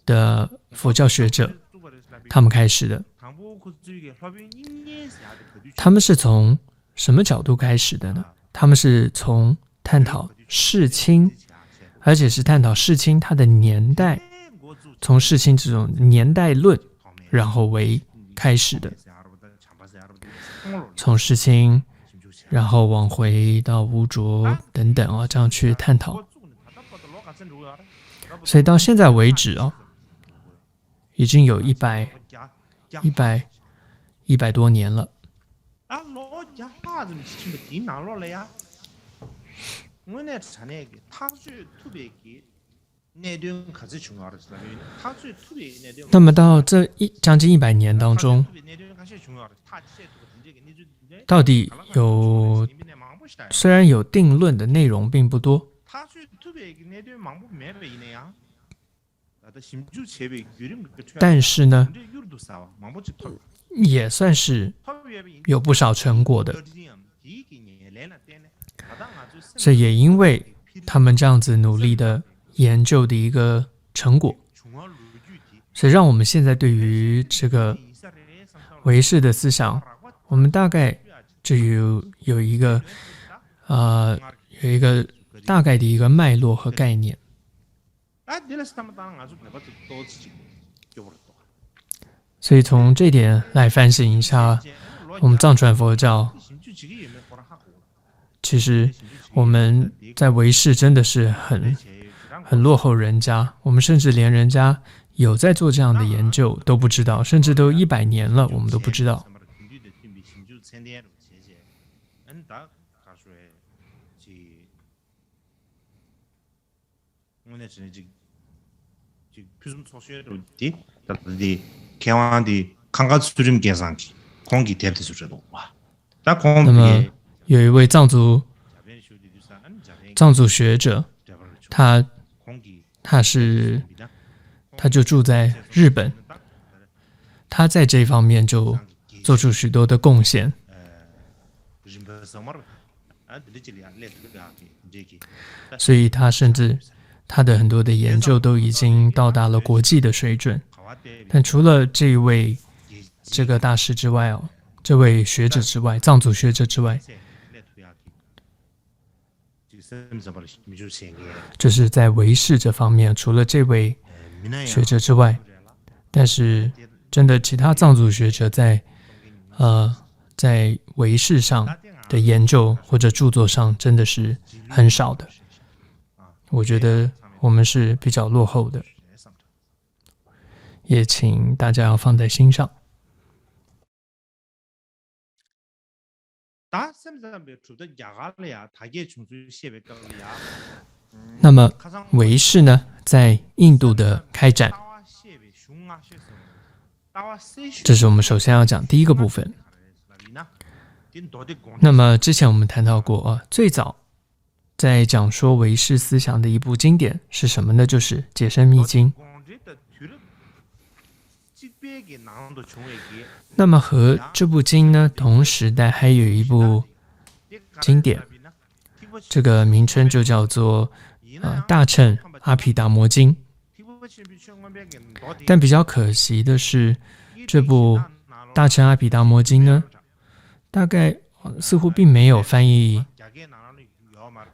的佛教学者，他们开始的。他们是从什么角度开始的呢？他们是从探讨世亲，而且是探讨世亲它的年代，从世亲这种年代论，然后为开始的。从世亲然后往回到污浊等等这样去探讨。所以到现在为止已经有100多年了。那么到这将近100年当中，到底虽然有定论的内容并不多，但是呢，也算是有不少成果的。所以也因为他们这样子努力的研究的一个成果，所以让我们现在对于这个唯识的思想，我们大概就有一个大概的一个脉络和概念。所以从这点来反省一下，我们藏传佛教，其实我们在唯识真的是很落后人家，我们甚至连人家有在做这样的研究都不知道，甚至都100年了，我们都不知道。那么有一位藏族学者，他就住在日本，他在这方面就做出许多的贡献。所以他甚至他的很多的研究都已经到达了国际的水准。但除了这位这个大师之外哦，这位学者之外，藏族学者之外，就是在唯识这方面，除了这位学者之外，但是真的其他藏族学者在唯识上的研究或者著作上真的是很少的。我觉得我们是比较落后的，也请大家要放在心上。那么唯识呢，在印度的开展，这是我们首先要讲第一个部分。那么之前我们谈到过最早在讲说唯识思想的一部经典是什么呢？就是《解深密经》。那么和这部经呢同时代还有一部经典，这个名称就叫做大乘阿毗达摩经。但比较可惜的是，这部大乘阿毗达摩经呢，大概似乎并没有翻译，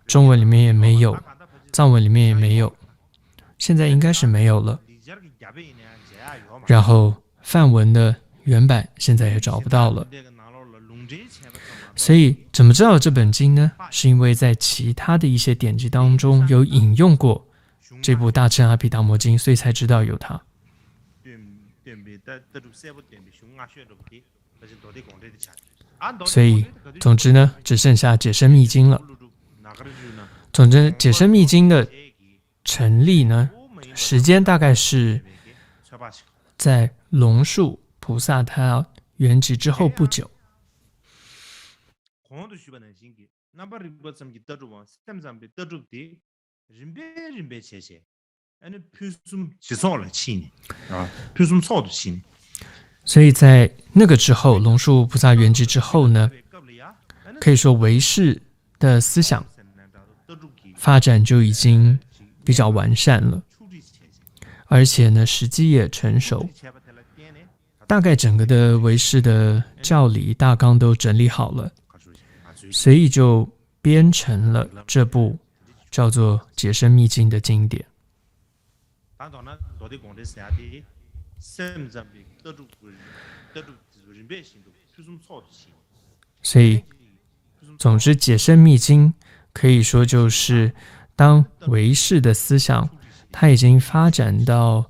中文里面也没有，藏文里面也没有，现在应该是没有了。然后梵文的原版现在也找不到了。所以怎么知道这本经呢？是因为在其他的一些典籍当中有引用过这部大乘阿毗达摩经，所以才知道有它。所以总之呢，只剩下解深密经了。总之解深密经的成立呢，时间大概是在龙树菩萨他圆寂之后不久。所以在那个之后，龙树菩萨圆寂之后呢，可以说唯识的思想发展就已经比较完善了，而且呢时机也成熟，大概整个的唯识的教理大纲都整理好了，所以就编成了这部叫做《解深密经》的经典。所以总之解深密经可以说就是当唯识的思想它已经发展到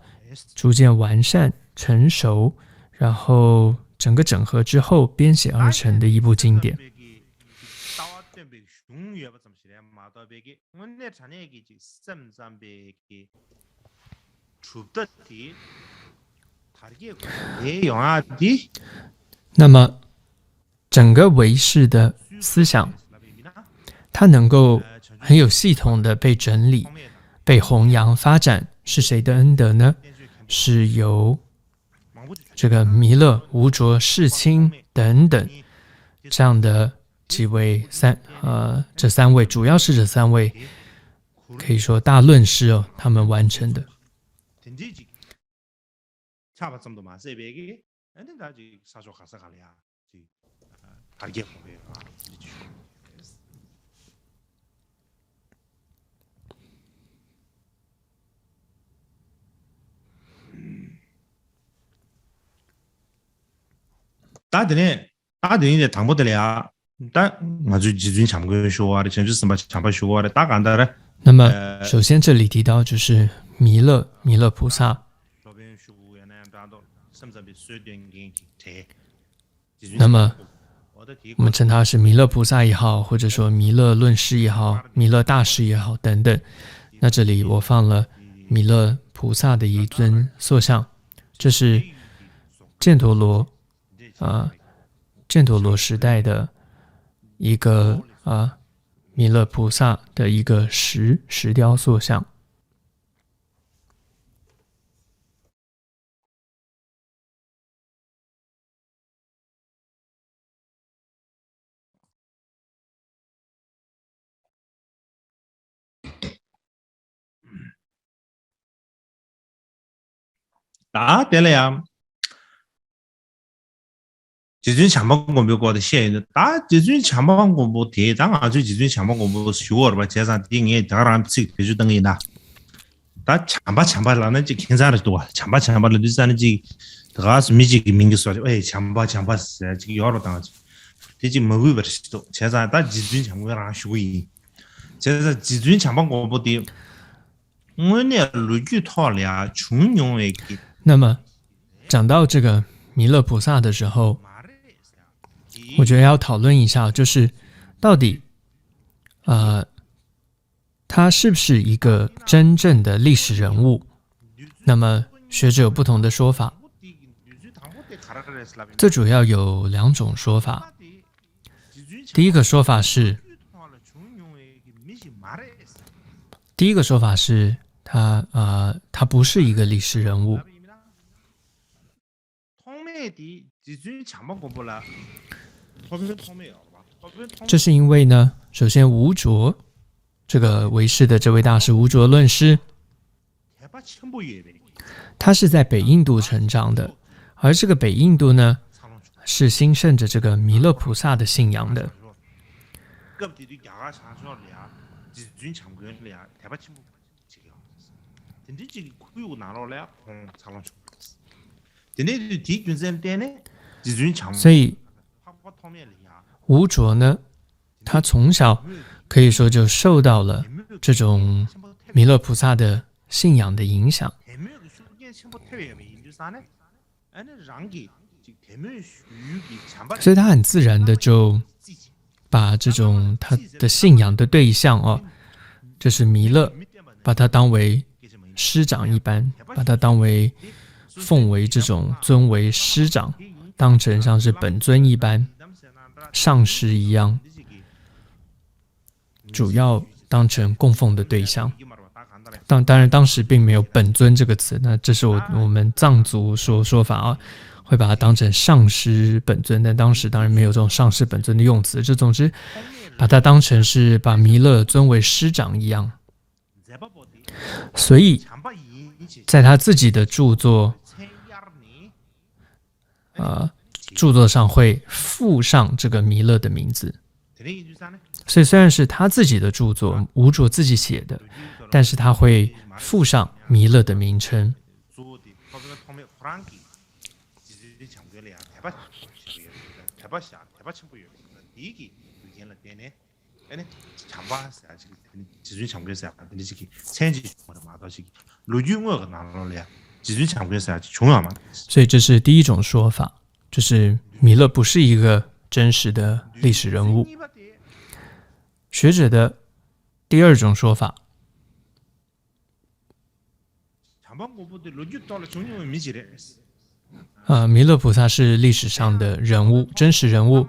逐渐完善成熟，然后整个整合之后编写而成的一部经典。那么整个唯识的思想它能够很有系统的被整理、被弘扬发展，是谁的恩德呢？是由这个弥勒、无着、世亲等等这样的几位这三位，主要是这三位可以说大论师他们完成的。打的的谈不得了，但我就基准强过学的，像就是什么强不学的，打干的嘞。那么，首先这里提到就是弥勒菩萨。那么，我们称他是弥勒菩萨也好，或者说弥勒论师也好，弥勒大师也好等等。那这里我放了弥勒菩萨的一尊塑像，这是犍陀罗时代的一个弥勒菩萨的一个石雕塑像。다 될래야. 지준 참방 공부 거的现다 지준 참방 공부 대장 아주 지준 참방 공부 쉬워 봐. 제가 딩에 다랑 직 비주 등이나. 다 참바라는 지 괜찮을 또 참바를 늦자는 지 가서 미지 민기 소리 에 참바 지 여러 당하지 되지 먹을 버리시도 제가 다 지준 참고랑 쉬고이 제가 지준 참방 공부디 오늘 루규套랴 중용의 那么讲到这个弥勒菩萨的时候，我觉得要讨论一下，就是到底他是不是一个真正的历史人物？那么学者有不同的说法，最主要有2种说法。第一个说法是他不是一个历史人物。这是因为呢，首先吴卓这个为师的这位大师吴卓论师，他是在北印度成长的，而这个北印度呢，是兴盛着这个弥勒菩萨的信仰的。所以吴卓呢，他从小可以说就受到了这种弥勒菩萨的信仰的影响，所以他很自然的就把这种他的信仰的对象就是弥勒，把他当为师长一般，把他当为奉为这种尊为师长，当成像是本尊一般，上师一样，主要当成供奉的对象。当然当时并没有本尊这个词，那这是我们藏族说法会把它当成上师本尊，但当时当然没有这种上师本尊的用词，这总之把它当成是把弥勒尊为师长一样。所以在他自己的著作上会附上这个弥勒的名字，所以虽然是他自己的著作，吴卓自己写的，但是他会附上弥勒的名称。所以这是第一种说法，就是弥勒不是一个真实的历史人物。学者的第二种说法，弥勒菩萨是历史上的人物，真实人物，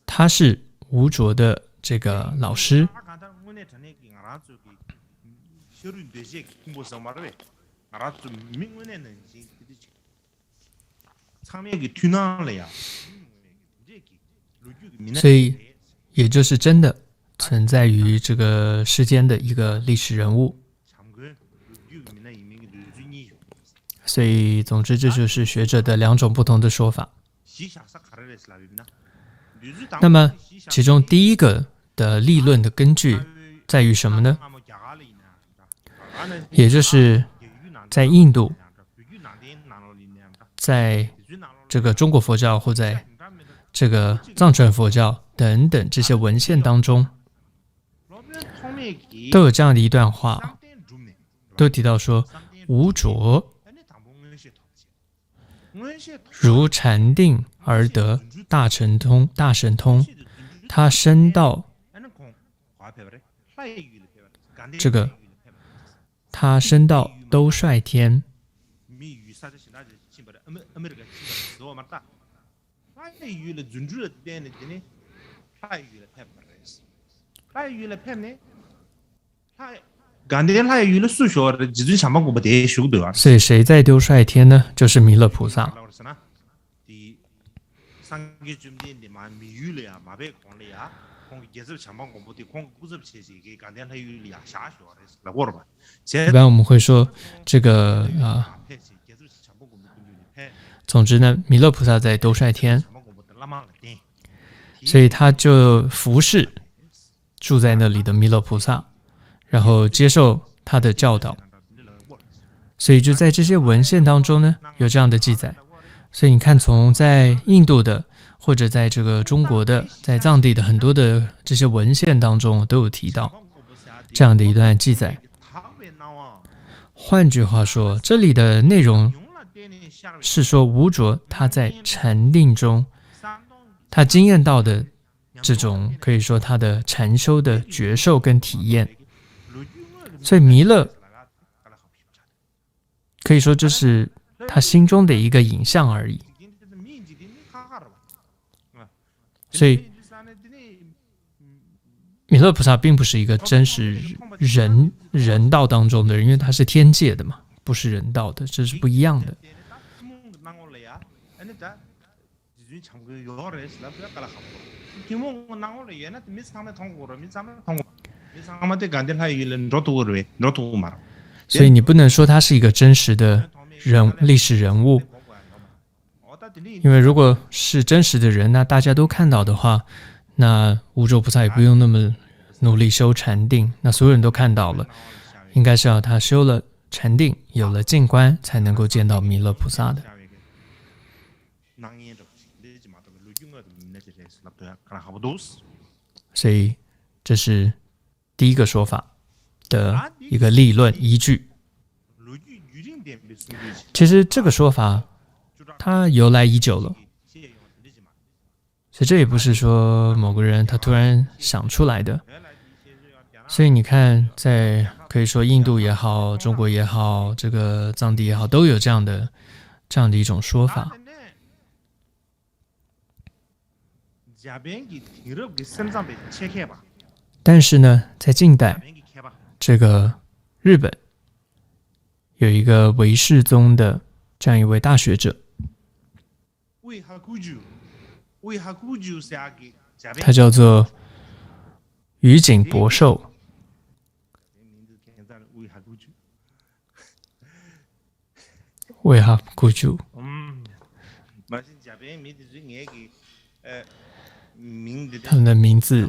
他是吴卓的这个老师。所以也就是真的存在于这个世间的一个历史人物。所以总之这就是学者的2种不同的说法。那么其中第一个的立论的根据在于什么呢？也就是在印度，在这个中国佛教或在这个藏传佛教等等这些文献当中，都有这样的一段话，都提到说，吴卓如禅定而得大神通，他升到兜率天。所以谁在兜率天呢？就是弥勒菩萨。一般我们会说这个总之呢，弥勒菩萨在兜率天，所以他就服侍住在那里的弥勒菩萨，然后接受他的教导。所以就在这些文献当中呢，有这样的记载。所以你看，从在印度的，或者在这个中国的，在藏地的很多的这些文献当中，都有提到这样的一段记载。换句话说，这里的内容是说，无着他在禅定中，他经验到的这种可以说他的禅修的觉受跟体验。所以弥勒可以说这是他心中的一个影像而已。所以弥勒菩萨并不是一个真实人道当中的人，因为他是天界的嘛，不是人道的，这是不一样的。所以你不能说他是一个真实的历史人物，因为如果是真实的人，那大家都看到的话，那无着菩萨也不用那么努力修禅定，那所有人都看到了，应该是要他修了禅定，有了静观，才能够见到弥勒菩萨的。所以这是第一个说法的一个立论依据。其实这个说法它由来已久了，所以这也不是说某个人他突然想出来的。所以你看，在可以说印度也好，中国也好，这个藏地也好，都有这样的一种说法。但是呢，在近代，这个日本有一个唯识宗的这样一位大学者，他叫做宇井博寿。维哈古ጁ他们的名字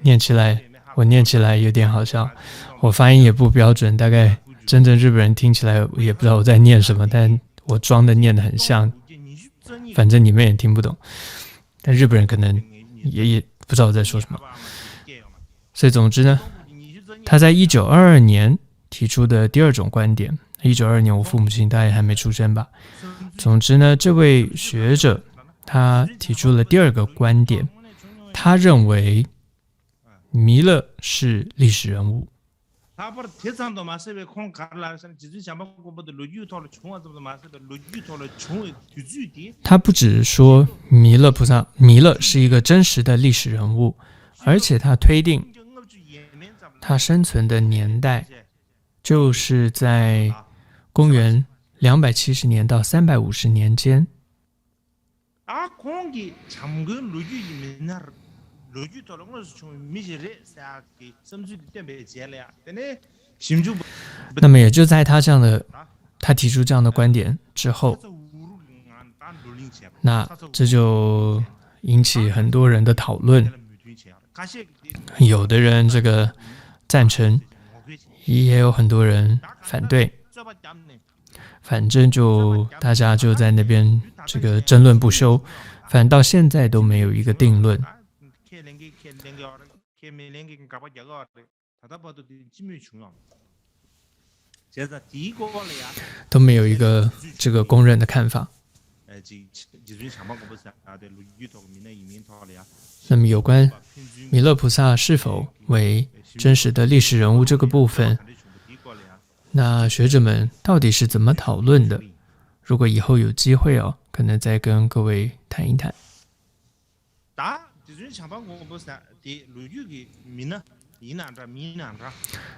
念起来，我念起来有点好笑，我发音也不标准，大概真正日本人听起来也不知道我在念什么，但我装的念得很像，反正你们也听不懂，但日本人可能也不知道我在说什么。所以总之呢，他在1922年提出的第二种观点，1922年我父母亲大概还没出生吧。总之呢，这位学者他提出了第二个观点，他认为弥勒是历史人物。他不只是说弥勒是一个真实的历史人物，而且他推定他生存的年代就是在公元270年到350年间。那么也就在他提出这样的观点之后，那这就引起很多人的讨论。有的人这个赞成，也有很多人反对，反正就大家就在那边这个争论不休，反正到现在都没有一个定论。都没有一个这个公认的看法。那么有关弥勒菩萨是否为真实的历史人物这个部分，那学者们到底是怎么讨论的？如果以后有机会可能再跟各位谈一谈。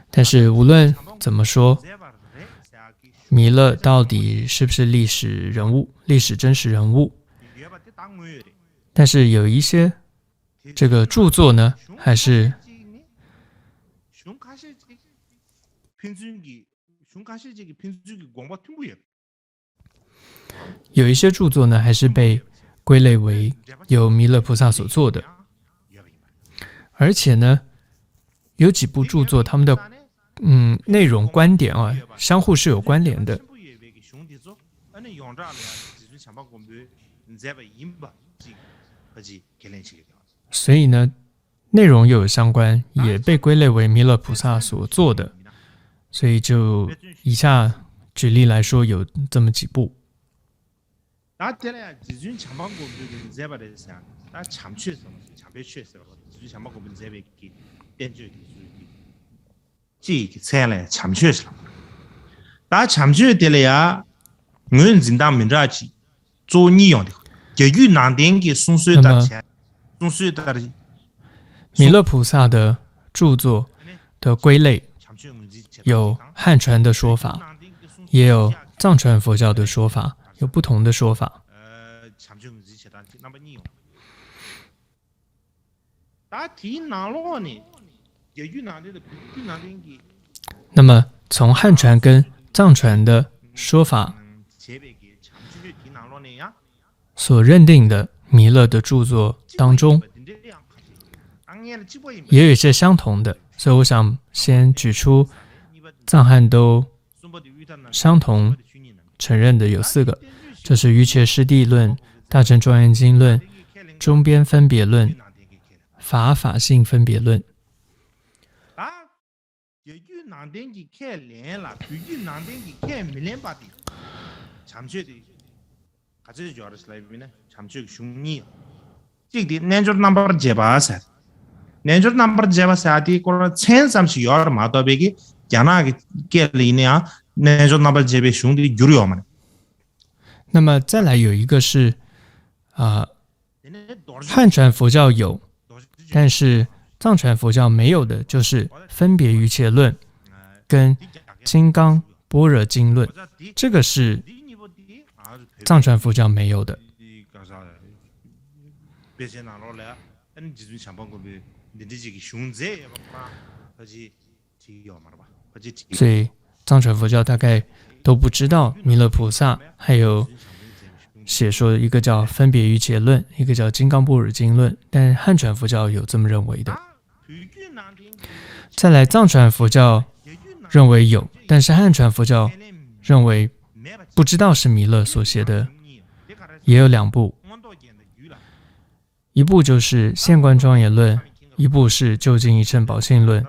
但是无论怎么说，弥勒到底是不是历史人物、历史真实人物？但是有一些这个著作呢，还是有一些著作呢，还是被归类为由弥勒菩萨所做的，而且呢，有几部著作他们的内容观点啊，相互是有关联的。所以呢，内容又有相关，也被归类为弥勒菩萨所做的。所以就以下举例来说，有这么几部。这个菜来참조했어。다 참조되려야我真当明着去做一样的，就有难点给送水的钱，送水的。弥勒菩萨的著作的归类有汉传的说法，也有藏传佛教的说法，有不同的说法。那么从汉传跟藏传的说法所认定的弥勒的著作当中，也有一些相同的，所以我想先举出藏汉都相同承认的有4个，这是瑜伽师地论、大乘庄严经论、中边分别论、法性分别论。年就number 제바 사디 걸 천삼시 열 마도베기 야나게 게리냐年就number 제베兄弟 유료만。那么再来有一个是汉传佛教有，但是藏传佛教没有的，就是分别瑜伽论跟金刚般若经论，这个是藏传佛教没有的。所以藏传佛教大概都不知道弥勒菩萨还有写说一个叫分别瑜伽论，一个叫金刚般若经论，但汉传佛教有这么认为的。再来藏传佛教认为有，但是汉传佛教认为不知道是弥勒所写的，也有2部，一部就是现观庄严论，一部是究竟一乘宝性论。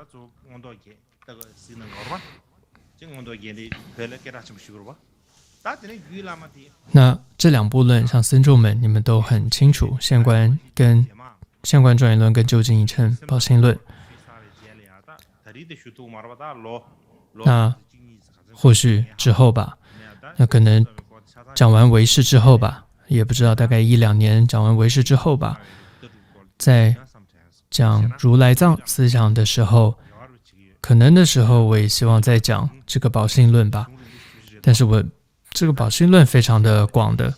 那这2部论，像僧众们你们都很清楚，现观庄严论跟究竟一乘宝性论。那或许之后吧，那可能讲完唯识之后吧，也不知道，大概1-2年讲完唯识之后吧，在讲如来藏思想的时候，可能的时候我也希望再讲这个宝性论吧。但是我这个宝性论非常的广的，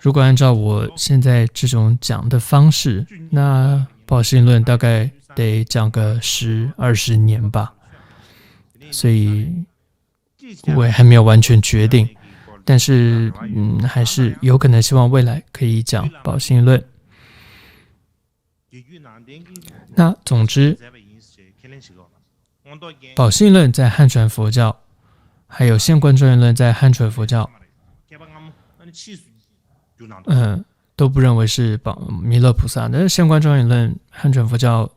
如果按照我现在这种讲的方式，那宝性论大概得讲个10-20年吧，所以我也还没有完全决定，但是还是有可能希望未来可以讲宝性论。那总之，宝性论在汉传佛教，还有现观庄严论在汉传佛教，都不认为是弥勒菩萨的。现观庄严论汉传佛教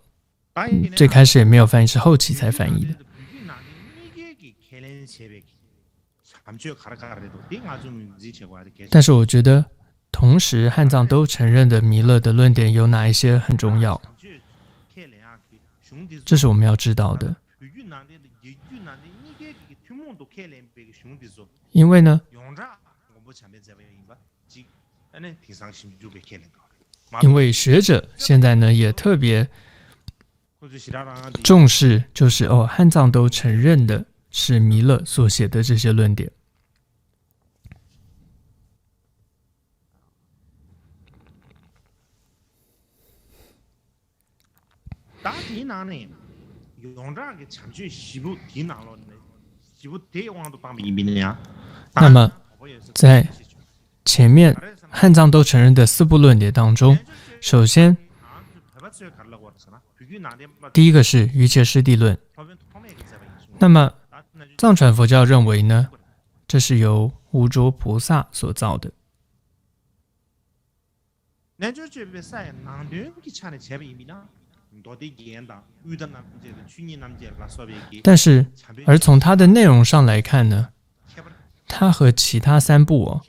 最开始也没有翻译，是后期才翻译的。但是我觉得同时汉藏都承认的弥勒的论点有哪一些很重要，这是我们要知道的。因为呢，因为学者现在呢也特别重视，就是汉藏都承认的是弥勒所写的这些论点。那么在前面汉藏都承认的四部论点当中，首先第一个是瑜伽师地论。那么藏传佛教认为呢，这是由无着菩萨所造的。但是，而从它的内容上来看呢，它和其他三部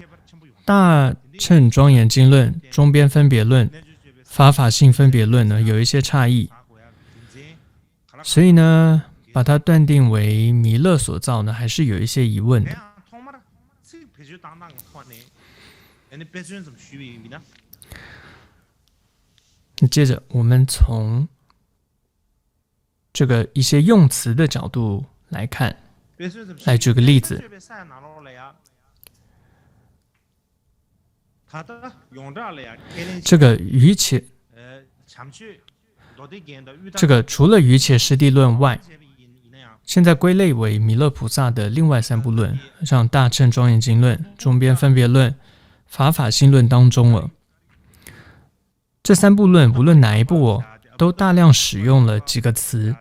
大乘庄严经论、中边分别论、法法性分别论呢，有一些差异。所以呢，把它断定为弥勒所造呢，还是有一些疑问的。接着，我们从这个一些用词的角度来看，来举个例子。这个瑜伽，这个除了瑜伽师地论外，现在归类为弥勒菩萨的另外三部论，像大乘庄严经论、中边分别论、法法性论当中这三部论无论哪一部都大量使用了几个词，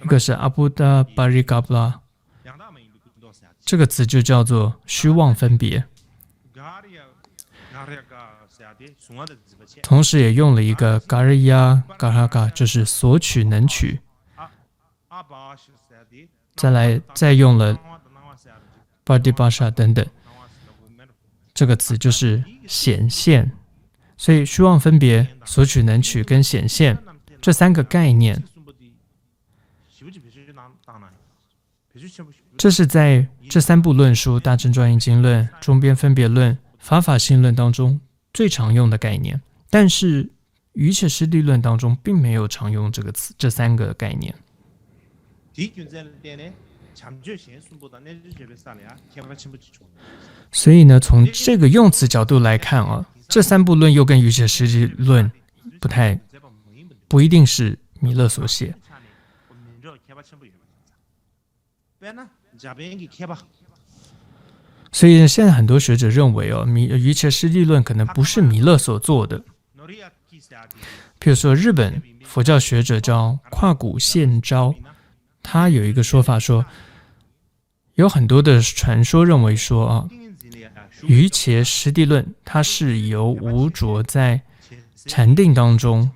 一个是阿布达巴里嘎布拉，这个词就叫做虚妄分别，同时也用了一个嘎日亚嘎哈嘎，就是索取能取，再用了巴迪巴沙等等，这个词就是显现。所以虚妄分别、索取能取跟显现这三个概念，这是在这三部论述大乘庄严经论、中边分别论、法法性论当中最常用的概念，但是瑜伽师地论当中并没有常用这个词，这三个概念。所以呢，从这个用词角度来看这三部论又跟瑜伽师地论不一定是弥勒所写。所以现在很多学者认为瑜伽师地论可能不是弥勒所做的。譬如说日本佛教学者叫跨谷宪昭，他有一个说法说，有很多的传说认为说瑜伽师地论它是由无着在禅定当中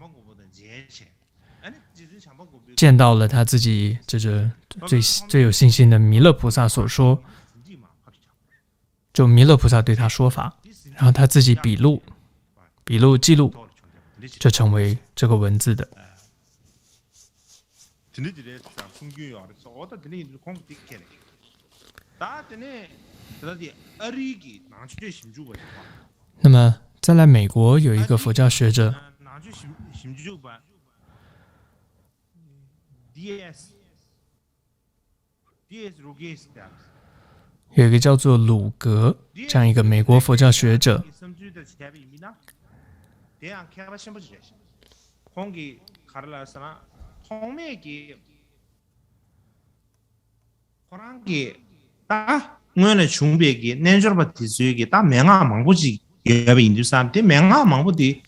见到了他自己这个最有信心的弥勒菩萨所说，就弥勒菩萨对他说法，然后他自己笔录记录，就成为这个文字的。那么再来美国有一个佛教学者有一个叫做鲁格这样一个美国佛教学者，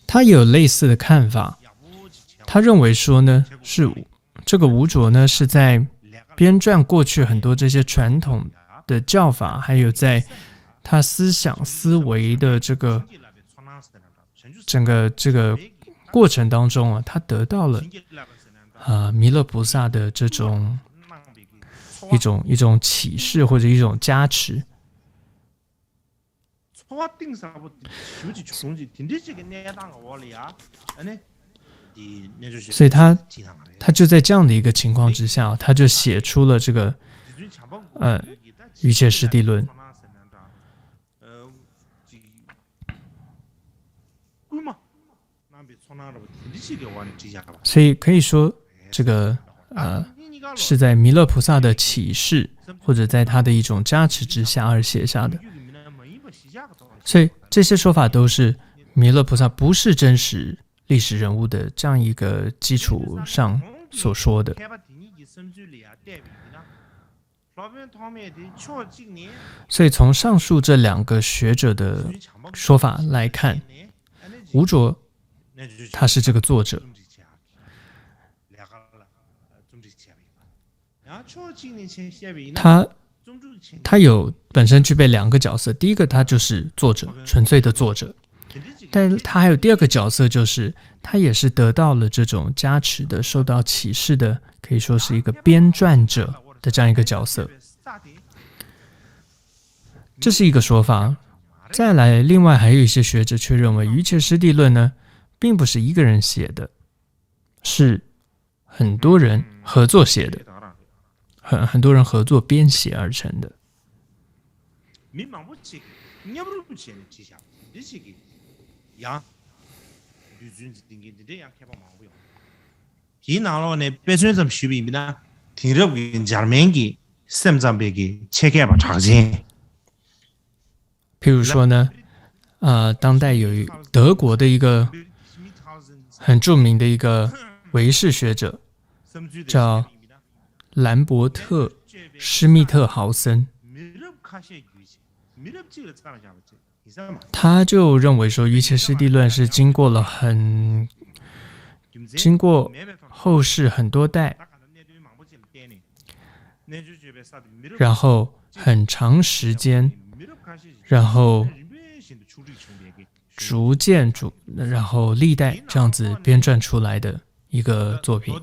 他也有类似的看法。他认为说呢，是这个无着呢是在编撰过去很多这些传统的教法，还有在他思想思维的这个整个这个过程当中他得到了弥勒菩萨的这种一种启示或者一种加持。所以他就在这样的一个情况之下，他就写出了这个瑜伽师地论。所以可以说这个是在弥勒菩萨的启示或者在他的一种加持之下而写下的。所以这些说法都是弥勒菩萨不是真实历史人物的这样一个基础上所说的。所以从上述这两个学者的说法来看，吴卓他是这个作者，他有本身具备两个角色，第一个他就是作者，纯粹的作者，但他还有第二个角色，就是他也是得到了这种加持的、受到启示的，可以说是一个编撰者的这样一个角色。这是一个说法。再来，另外还有一些学者却认为，《瑜伽师地论》呢，并不是一个人写的，是很多人合作写的，很多人合作编写而成的。譬如说呢，当代有德国的一个很著名的一个唯识学者，叫兰伯特·施密特豪森，他就认为说，《瑜伽师地论》是经过后世很多代，然后很长时间，然后逐渐然后历代这样子编撰出来的一个作品。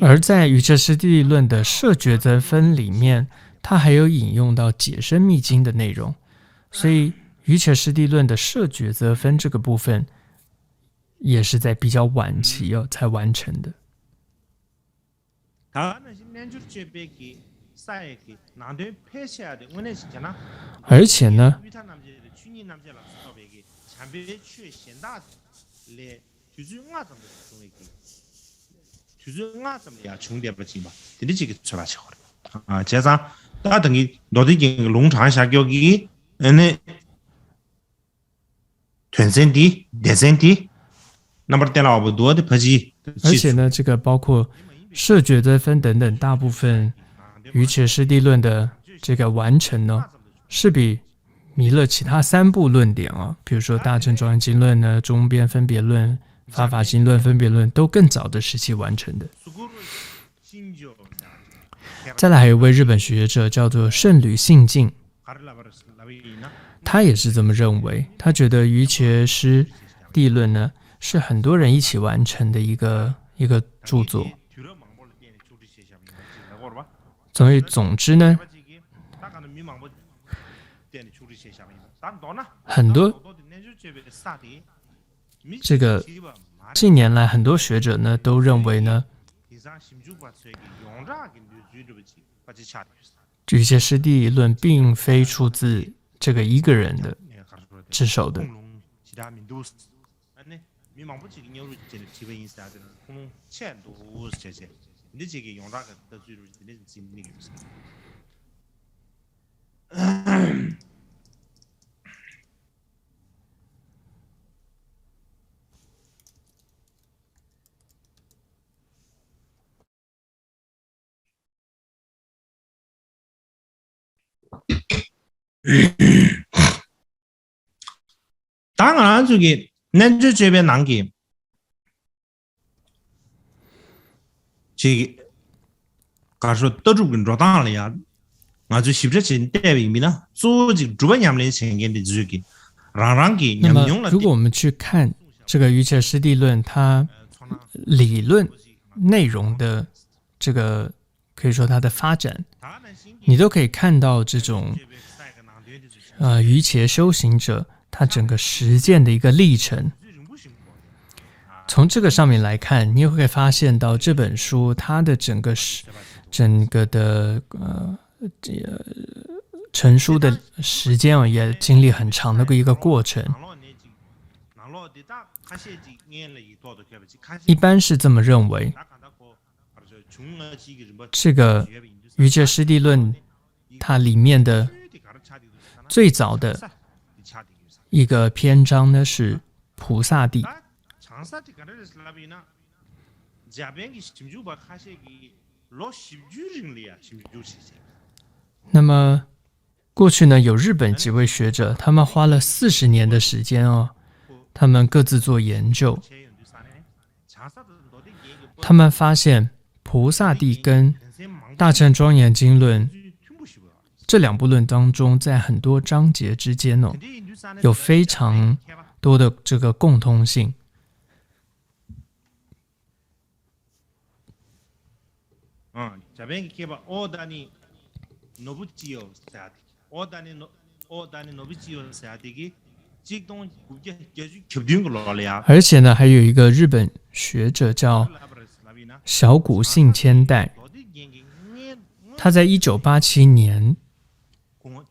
而在《瑜伽师地论》的摄觉则分里面，它还有引用到解深密经的内容，所以《瑜伽师地论》的摄觉则分这个部分也是在比较晚期才完成的。而且呢，而且呢，这个包括摄觉则分等等，大部分瑜伽师地论的这个完成呢，是比弥勒其他3部论点比如说大乘庄严经论呢、中边分别论、法法经论、分别论都更早的时期完成的。再来还有一位日本学者叫做圣吕信静，他也是这么认为，他觉得瑜伽师地论呢是很多人一起完成的一个著作。所以总之呢，很多这个近年来很多学者呢都认为呢，瑜伽师地论并非出自这个一个人的之手的。当然这个咱这边人嘅这个假说得住跟着当了呀，我就是不是代表面呢？做这个主办人们前面的这个让给那么如果我们去看这个瑜伽师地论，它理论内容的这个可以说它的发展，你都可以看到这种瑜伽修行者他整个实践的一个历程。从这个上面来看，你也会发现到这本书它的整个的成书的时间也经历很长的一个过程。一般是这么认为，这个瑜伽师地论它里面的最早的一个篇章呢是菩萨地。那么过去呢，有日本几位学者，他们花了40年的时间哦，他们各自做研究，他们发现菩萨地跟大乘庄严经论这两部论当中，在很多章节之间哦，有非常多的这个共通性。而且呢，还有一个日本学者叫小谷幸千代，他在1987年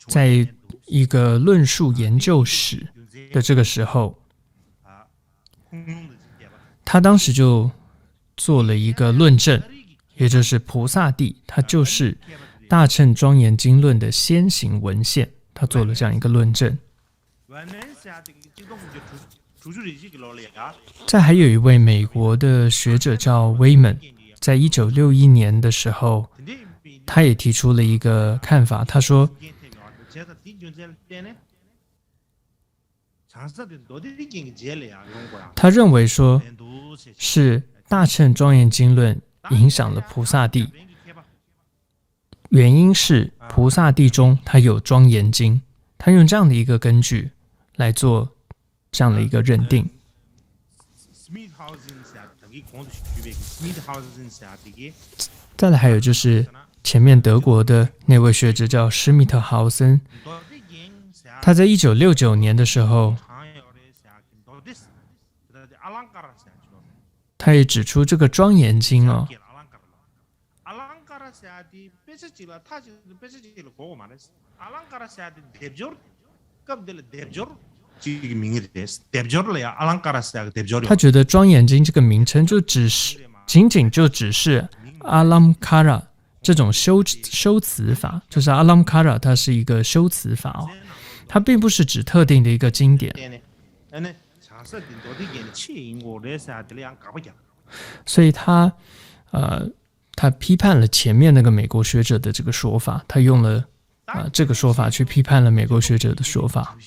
在一个论述研究室的这个时候，他当时就做了一个论证，也就是菩萨地，它就是大乘庄严经论的先行文献，他做了这样一个论证。再还有一位美国的学者叫威门，在1961年的时候，他也提出了一个看法，他说他认为说是大乘庄严经论影响了菩萨地，原因是菩萨地中它有庄严经，他用这样的一个根据来做这样的一个认定。再来还有就是前面德国的那位学者叫施密特豪森，他在1969年的时候，他也指出这个庄严经哦，他觉得庄严经这个名称就仅仅就只是阿兰卡拉这种修辞法，就是阿兰卡拉它是一个修辞法哦，它并不是指特定的一个经典。所以他批判了前面那个美国学者的这个说法，他用了这个说法去批判了美国学者的说法。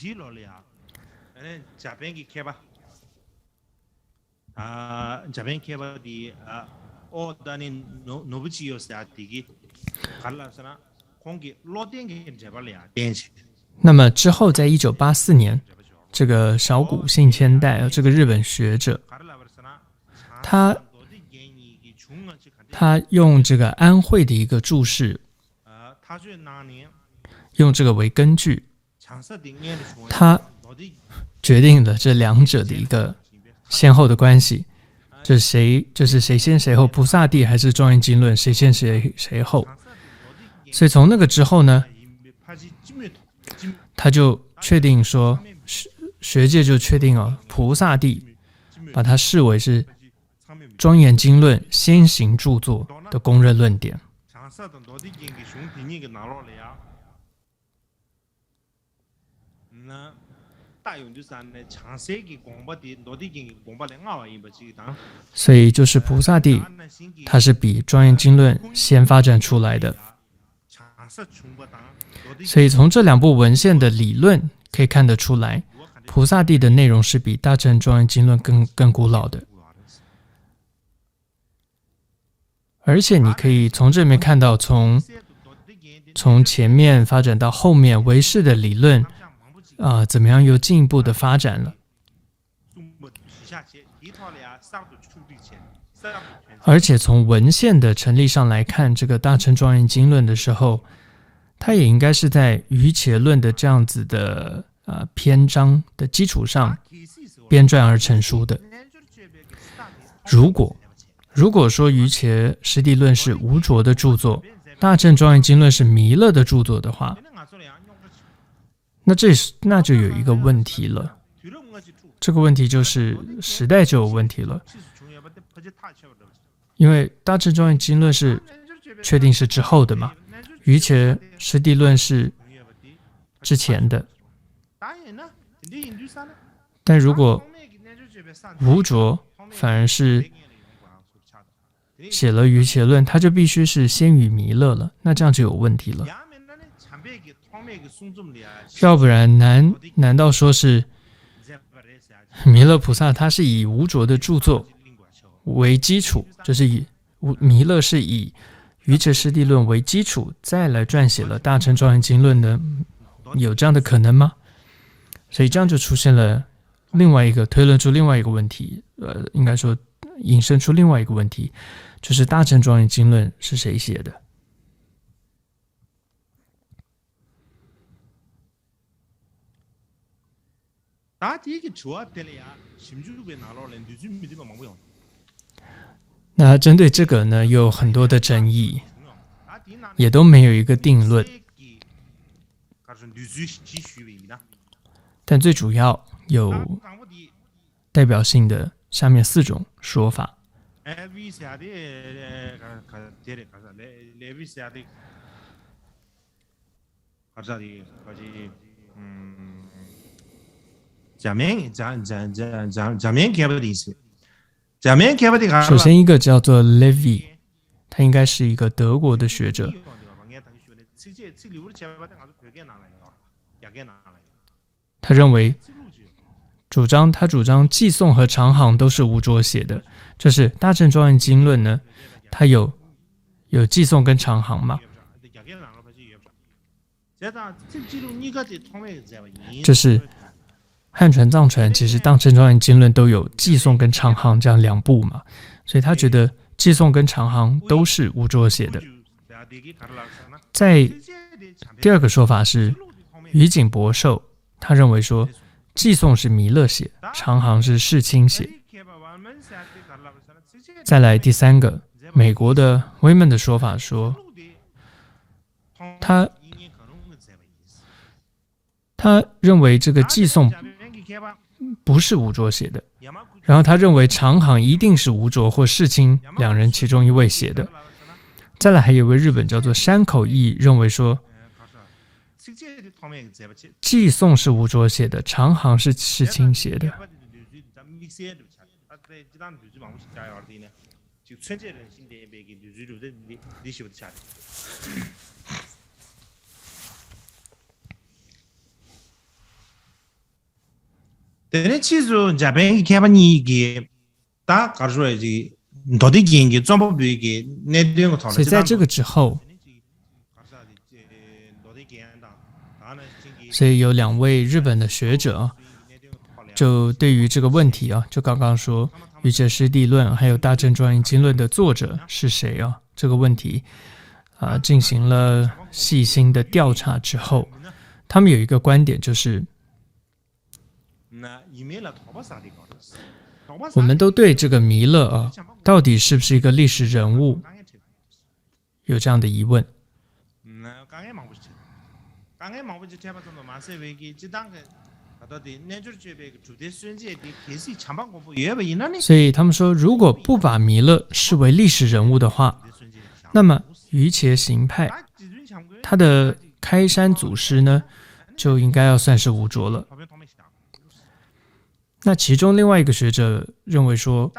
那么之后在1984年，这个小谷幸千代这个日本学者，他用这个安慧的一个注释，用这个为根据，他决定了这两者的一个先后的关系，这是谁先谁后，菩萨地还是庄严经论，谁先谁后。所以从那个之后呢，他就确定说，学界就确定哦，菩萨地把它视为是庄严经论先行著作的公认论点。所以就是菩萨地，它是比庄严经论先发展出来的。所以从这两部文献的理论可以看得出来，菩萨地的内容是比大乘庄严经论更古老的。而且你可以从这里面看到，从前面发展到后面，唯识的理论怎么样又进一步的发展了。而且从文献的成立上来看，这个大乘庄严经论的时候，它也应该是在瑜伽论的这样子的篇章的基础上编撰而成书的。如果说瑜伽师地论是无着的著作，大乘庄严经论是弥勒的著作的话，那就有一个问题了。这个问题就是时代就有问题了，因为大乘庄严经论是确定是之后的嘛，瑜伽师地论是之前的。但如果无着反而是写了瑜伽论，他就必须是先于弥勒了，那这样就有问题了。要不然难道说是弥勒菩萨他是以无着的著作为基础，就是弥勒是以瑜伽师地论为基础，再来撰写了大乘庄严经论的，有这样的可能吗？所以这样就出现了推论出另外一个问题，应该说引申出另外一个问题，就是大乘庄严经论是谁写的？那针对这个呢，有很多的争议，也都没有一个定论。但最主要有代表性的下面4种说法。首先一个叫做 Levi， 他应该是一个德国的学者。他认为主张寄颂和长行都是无着写的，就是大乘庄严经论呢，它有寄颂跟长行嘛。就是汉传藏传其实大乘庄严经论都有寄颂跟长行这样2部嘛，所以他觉得寄颂跟长行都是无着写的。在第2个说法是宇景博寿，他认为说寄颂是弥勒写，长行是世亲写。再来第3个，美国的威曼的说法说，他认为这个寄颂不是无着写的，然后他认为长行一定是无着或世亲2人其中一位写的。再来还有一位日本叫做山口义，认为说寄颂是无着写的，长行是世亲写的。所以在这个之后，所以有2位日本的学者就对于这个问题就刚刚说瑜伽师地论还有大乘庄严经论的作者是谁这个问题进行了细心的调查之后，他们有一个观点，就是我们都对这个弥勒到底是不是一个历史人物有这样的疑问。所以他们说，如果不把弥勒视为历史人物的话，那么瑜伽行派他的开山祖师呢，就应该要算是无着了。那其中另外一个学者认为说，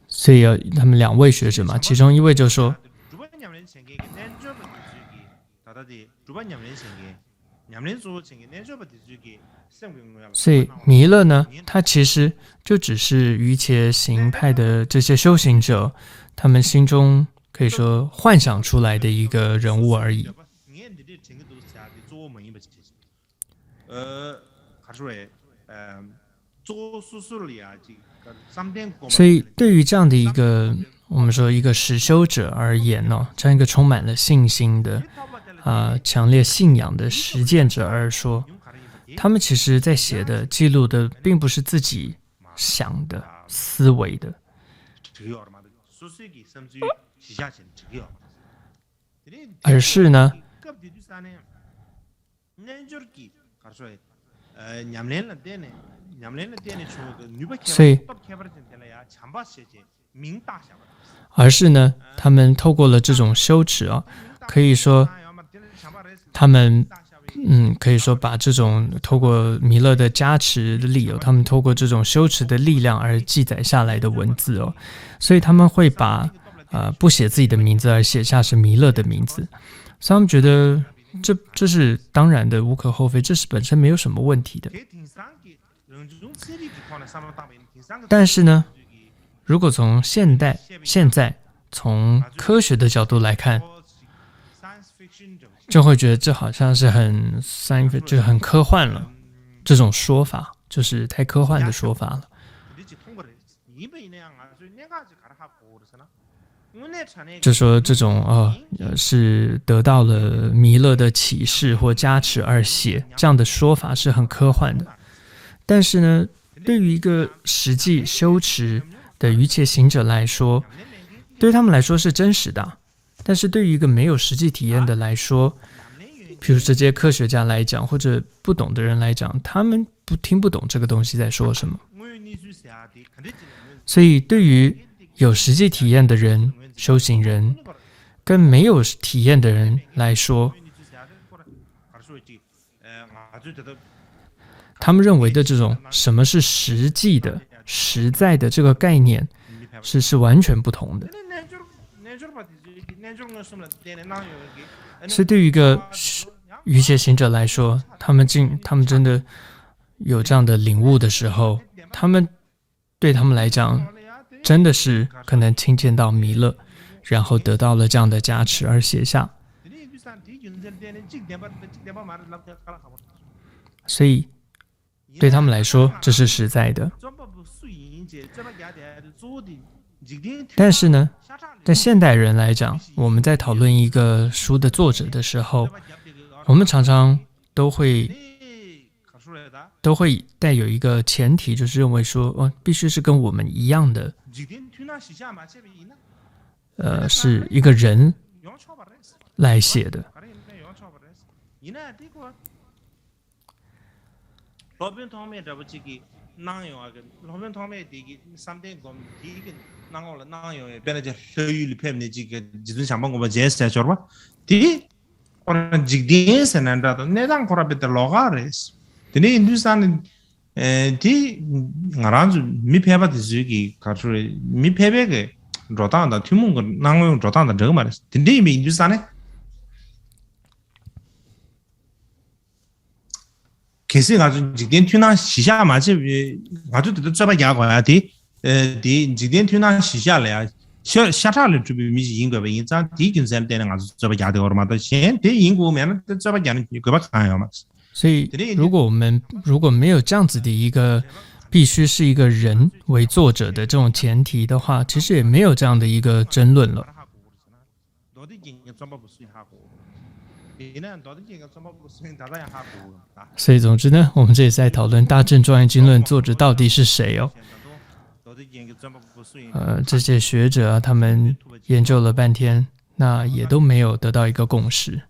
所以他们2位学者嘛，其中一位就说，所以弥勒呢，他其实就只是瑜伽行派的这些修行者他们心中可以说幻想出来的一个人物而已。所以对于这样的一个我们说一个实修者而言这样一个充满了信心的强烈信仰的实践者而说，他们其实在写的记录的并不是自己想的思维的，而是呢他们透过了这种修持可以说他们可以说把这种透过弥勒的加持的力他们透过这种修持的力量而记载下来的文字所以他们会把不写自己的名字而写下是弥勒的名字，所以他们觉得这是当然的，无可厚非，这是本身没有什么问题的。但是呢，如果从现在从科学的角度来看，就会觉得这好像是就是很科幻了，这种说法就是太科幻的说法了。就说这种是得到了弥勒的启示或加持而写，这样的说法是很科幻的。但是呢，对于一个实际修持的瑜伽行者来说，对他们来说是真实的，但是对于一个没有实际体验的来说，比如这些科学家来讲，或者不懂的人来讲，他们听不懂这个东西在说什么。所以对于有实际体验的人、修行人跟没有体验的人来说，他们认为的这种什么是实际的、实在的这个概念是完全不同的。所以对于一个瑜伽行者来说，他们真的有这样的领悟的时候，对他们来讲真的是可能亲见到弥勒，然后得到了这样的加持而写下。所以对他们来说这是实在的。但是呢，在现代人来讲，我们在讨论一个书的作者的时候，我们常常都会带有一个前提，就是认为说必须是跟我们一样的是一个人来写的。可是아주 직된 튜나 시샤 마치 아주 더 잡아 야고야디 직된 튜나 시샤래야 샤타를 주비 미지 인거 인자 디긴셈 때는 아주 잡아 야데 얼마다 신 대인구면 잡아 야는 그거 가요 막 所以如果没有这样子的一个必须是一个人为作者的这种前提的话，其实也没有这样的一个争论了。所以总之呢，我们这里在讨论《大正庄严经论》作者到底是谁这些学者他们研究了半天，那也都没有得到一个共识。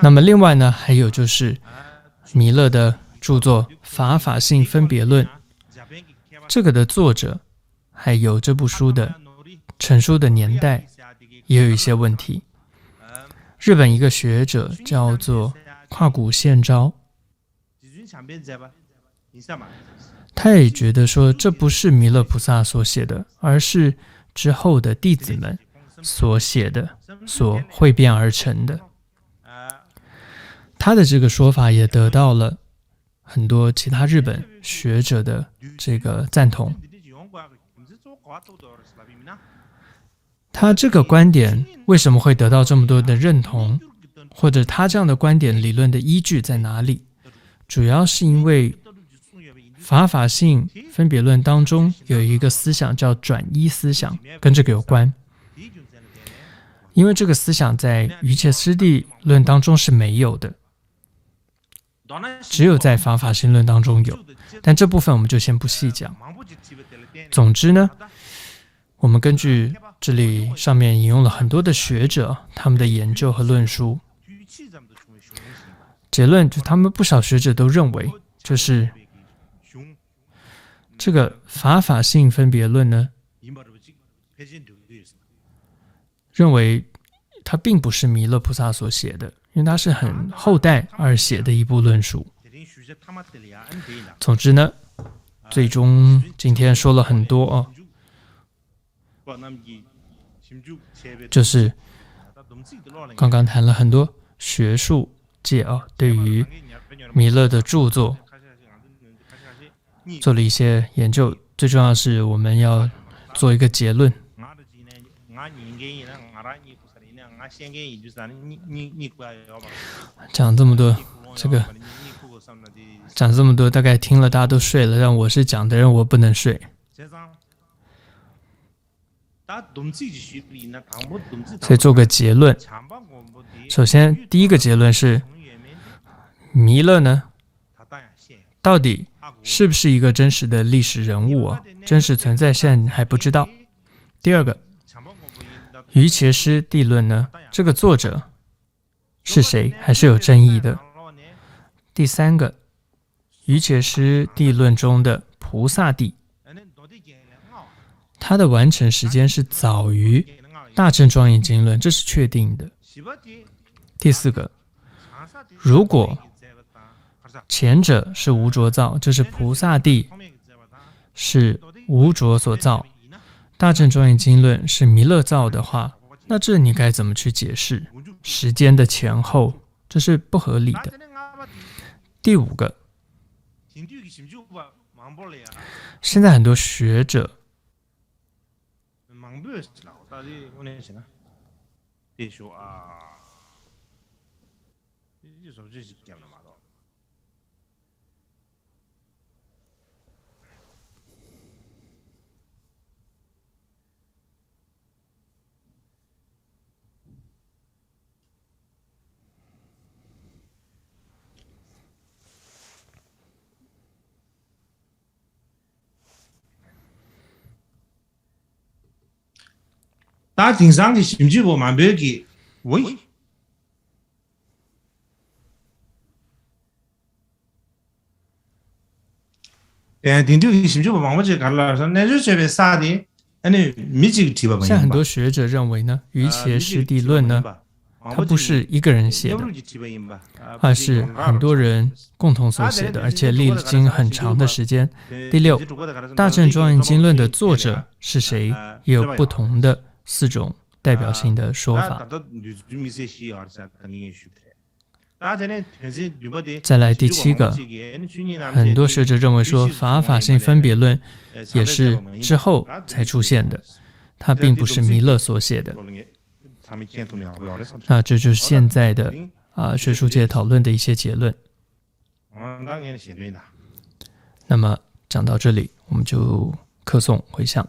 那么另外呢，还有就是弥勒的著作《法法性分别论》，这个的作者还有这部书的成书的年代也有一些问题。日本一个学者叫做跨谷宪昭，他也觉得说这不是弥勒菩萨所写的，而是之后的弟子们所写的，所汇编而成的。他的这个说法也得到了很多其他日本学者的这个赞同。他这个观点为什么会得到这么多的认同，或者他这样的观点理论的依据在哪里？主要是因为法法性分别论当中有一个思想叫转依思想，跟这个有关。因为这个思想在瑜伽师地论当中是没有的，只有在法法性论当中有，但这部分我们就先不细讲。总之呢，我们根据这里上面引用了很多的学者他们的研究和论述，结论就他们不少学者都认为，就是这个法法性分别论呢，认为它并不是弥勒菩萨所写的，因为它是很后代而写的一部论述。总之呢，最终今天说了很多就是刚刚谈了很多学术界对于弥勒的著作做了一些研究，最重要的是我们要做一个结论。讲这么多，讲这么多，大概听了大家都睡了，让我是讲的人，我不能睡。所以做个结论。首先，第一个结论是，弥勒呢，到底是不是一个真实的历史人物真实存在现在还不知道。第二个，瑜伽师地论呢，这个作者是谁还是有争议的。第三个，瑜伽师地论中的菩萨地，它的完成时间是早于大乘庄严经论，这是确定的。第四个，如果前者是无着造，就是菩萨地是无着所造，大乘庄严经论是弥勒造的话，那这你该怎么去解释时间的前后？这是不合理的。第五个，现在很多学者大顶上的心智不蛮别给喂。顶头的心智不蛮不就看了说，那就这边啥的，没几个题吧？像很多学者认为呢，瑜伽师地论呢，它不是一个人写的，而是很多人共同所写的，而且历经很长的时间。第六，大乘庄严经论的作者是谁，也有不同的4种代表性的说法。再来第7个，很多学者认为说法法性分别论也是之后才出现的，它并不是弥勒所写的。那这就是现在的学术界讨论的一些结论。那么讲到这里，我们就课诵回向。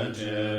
Jai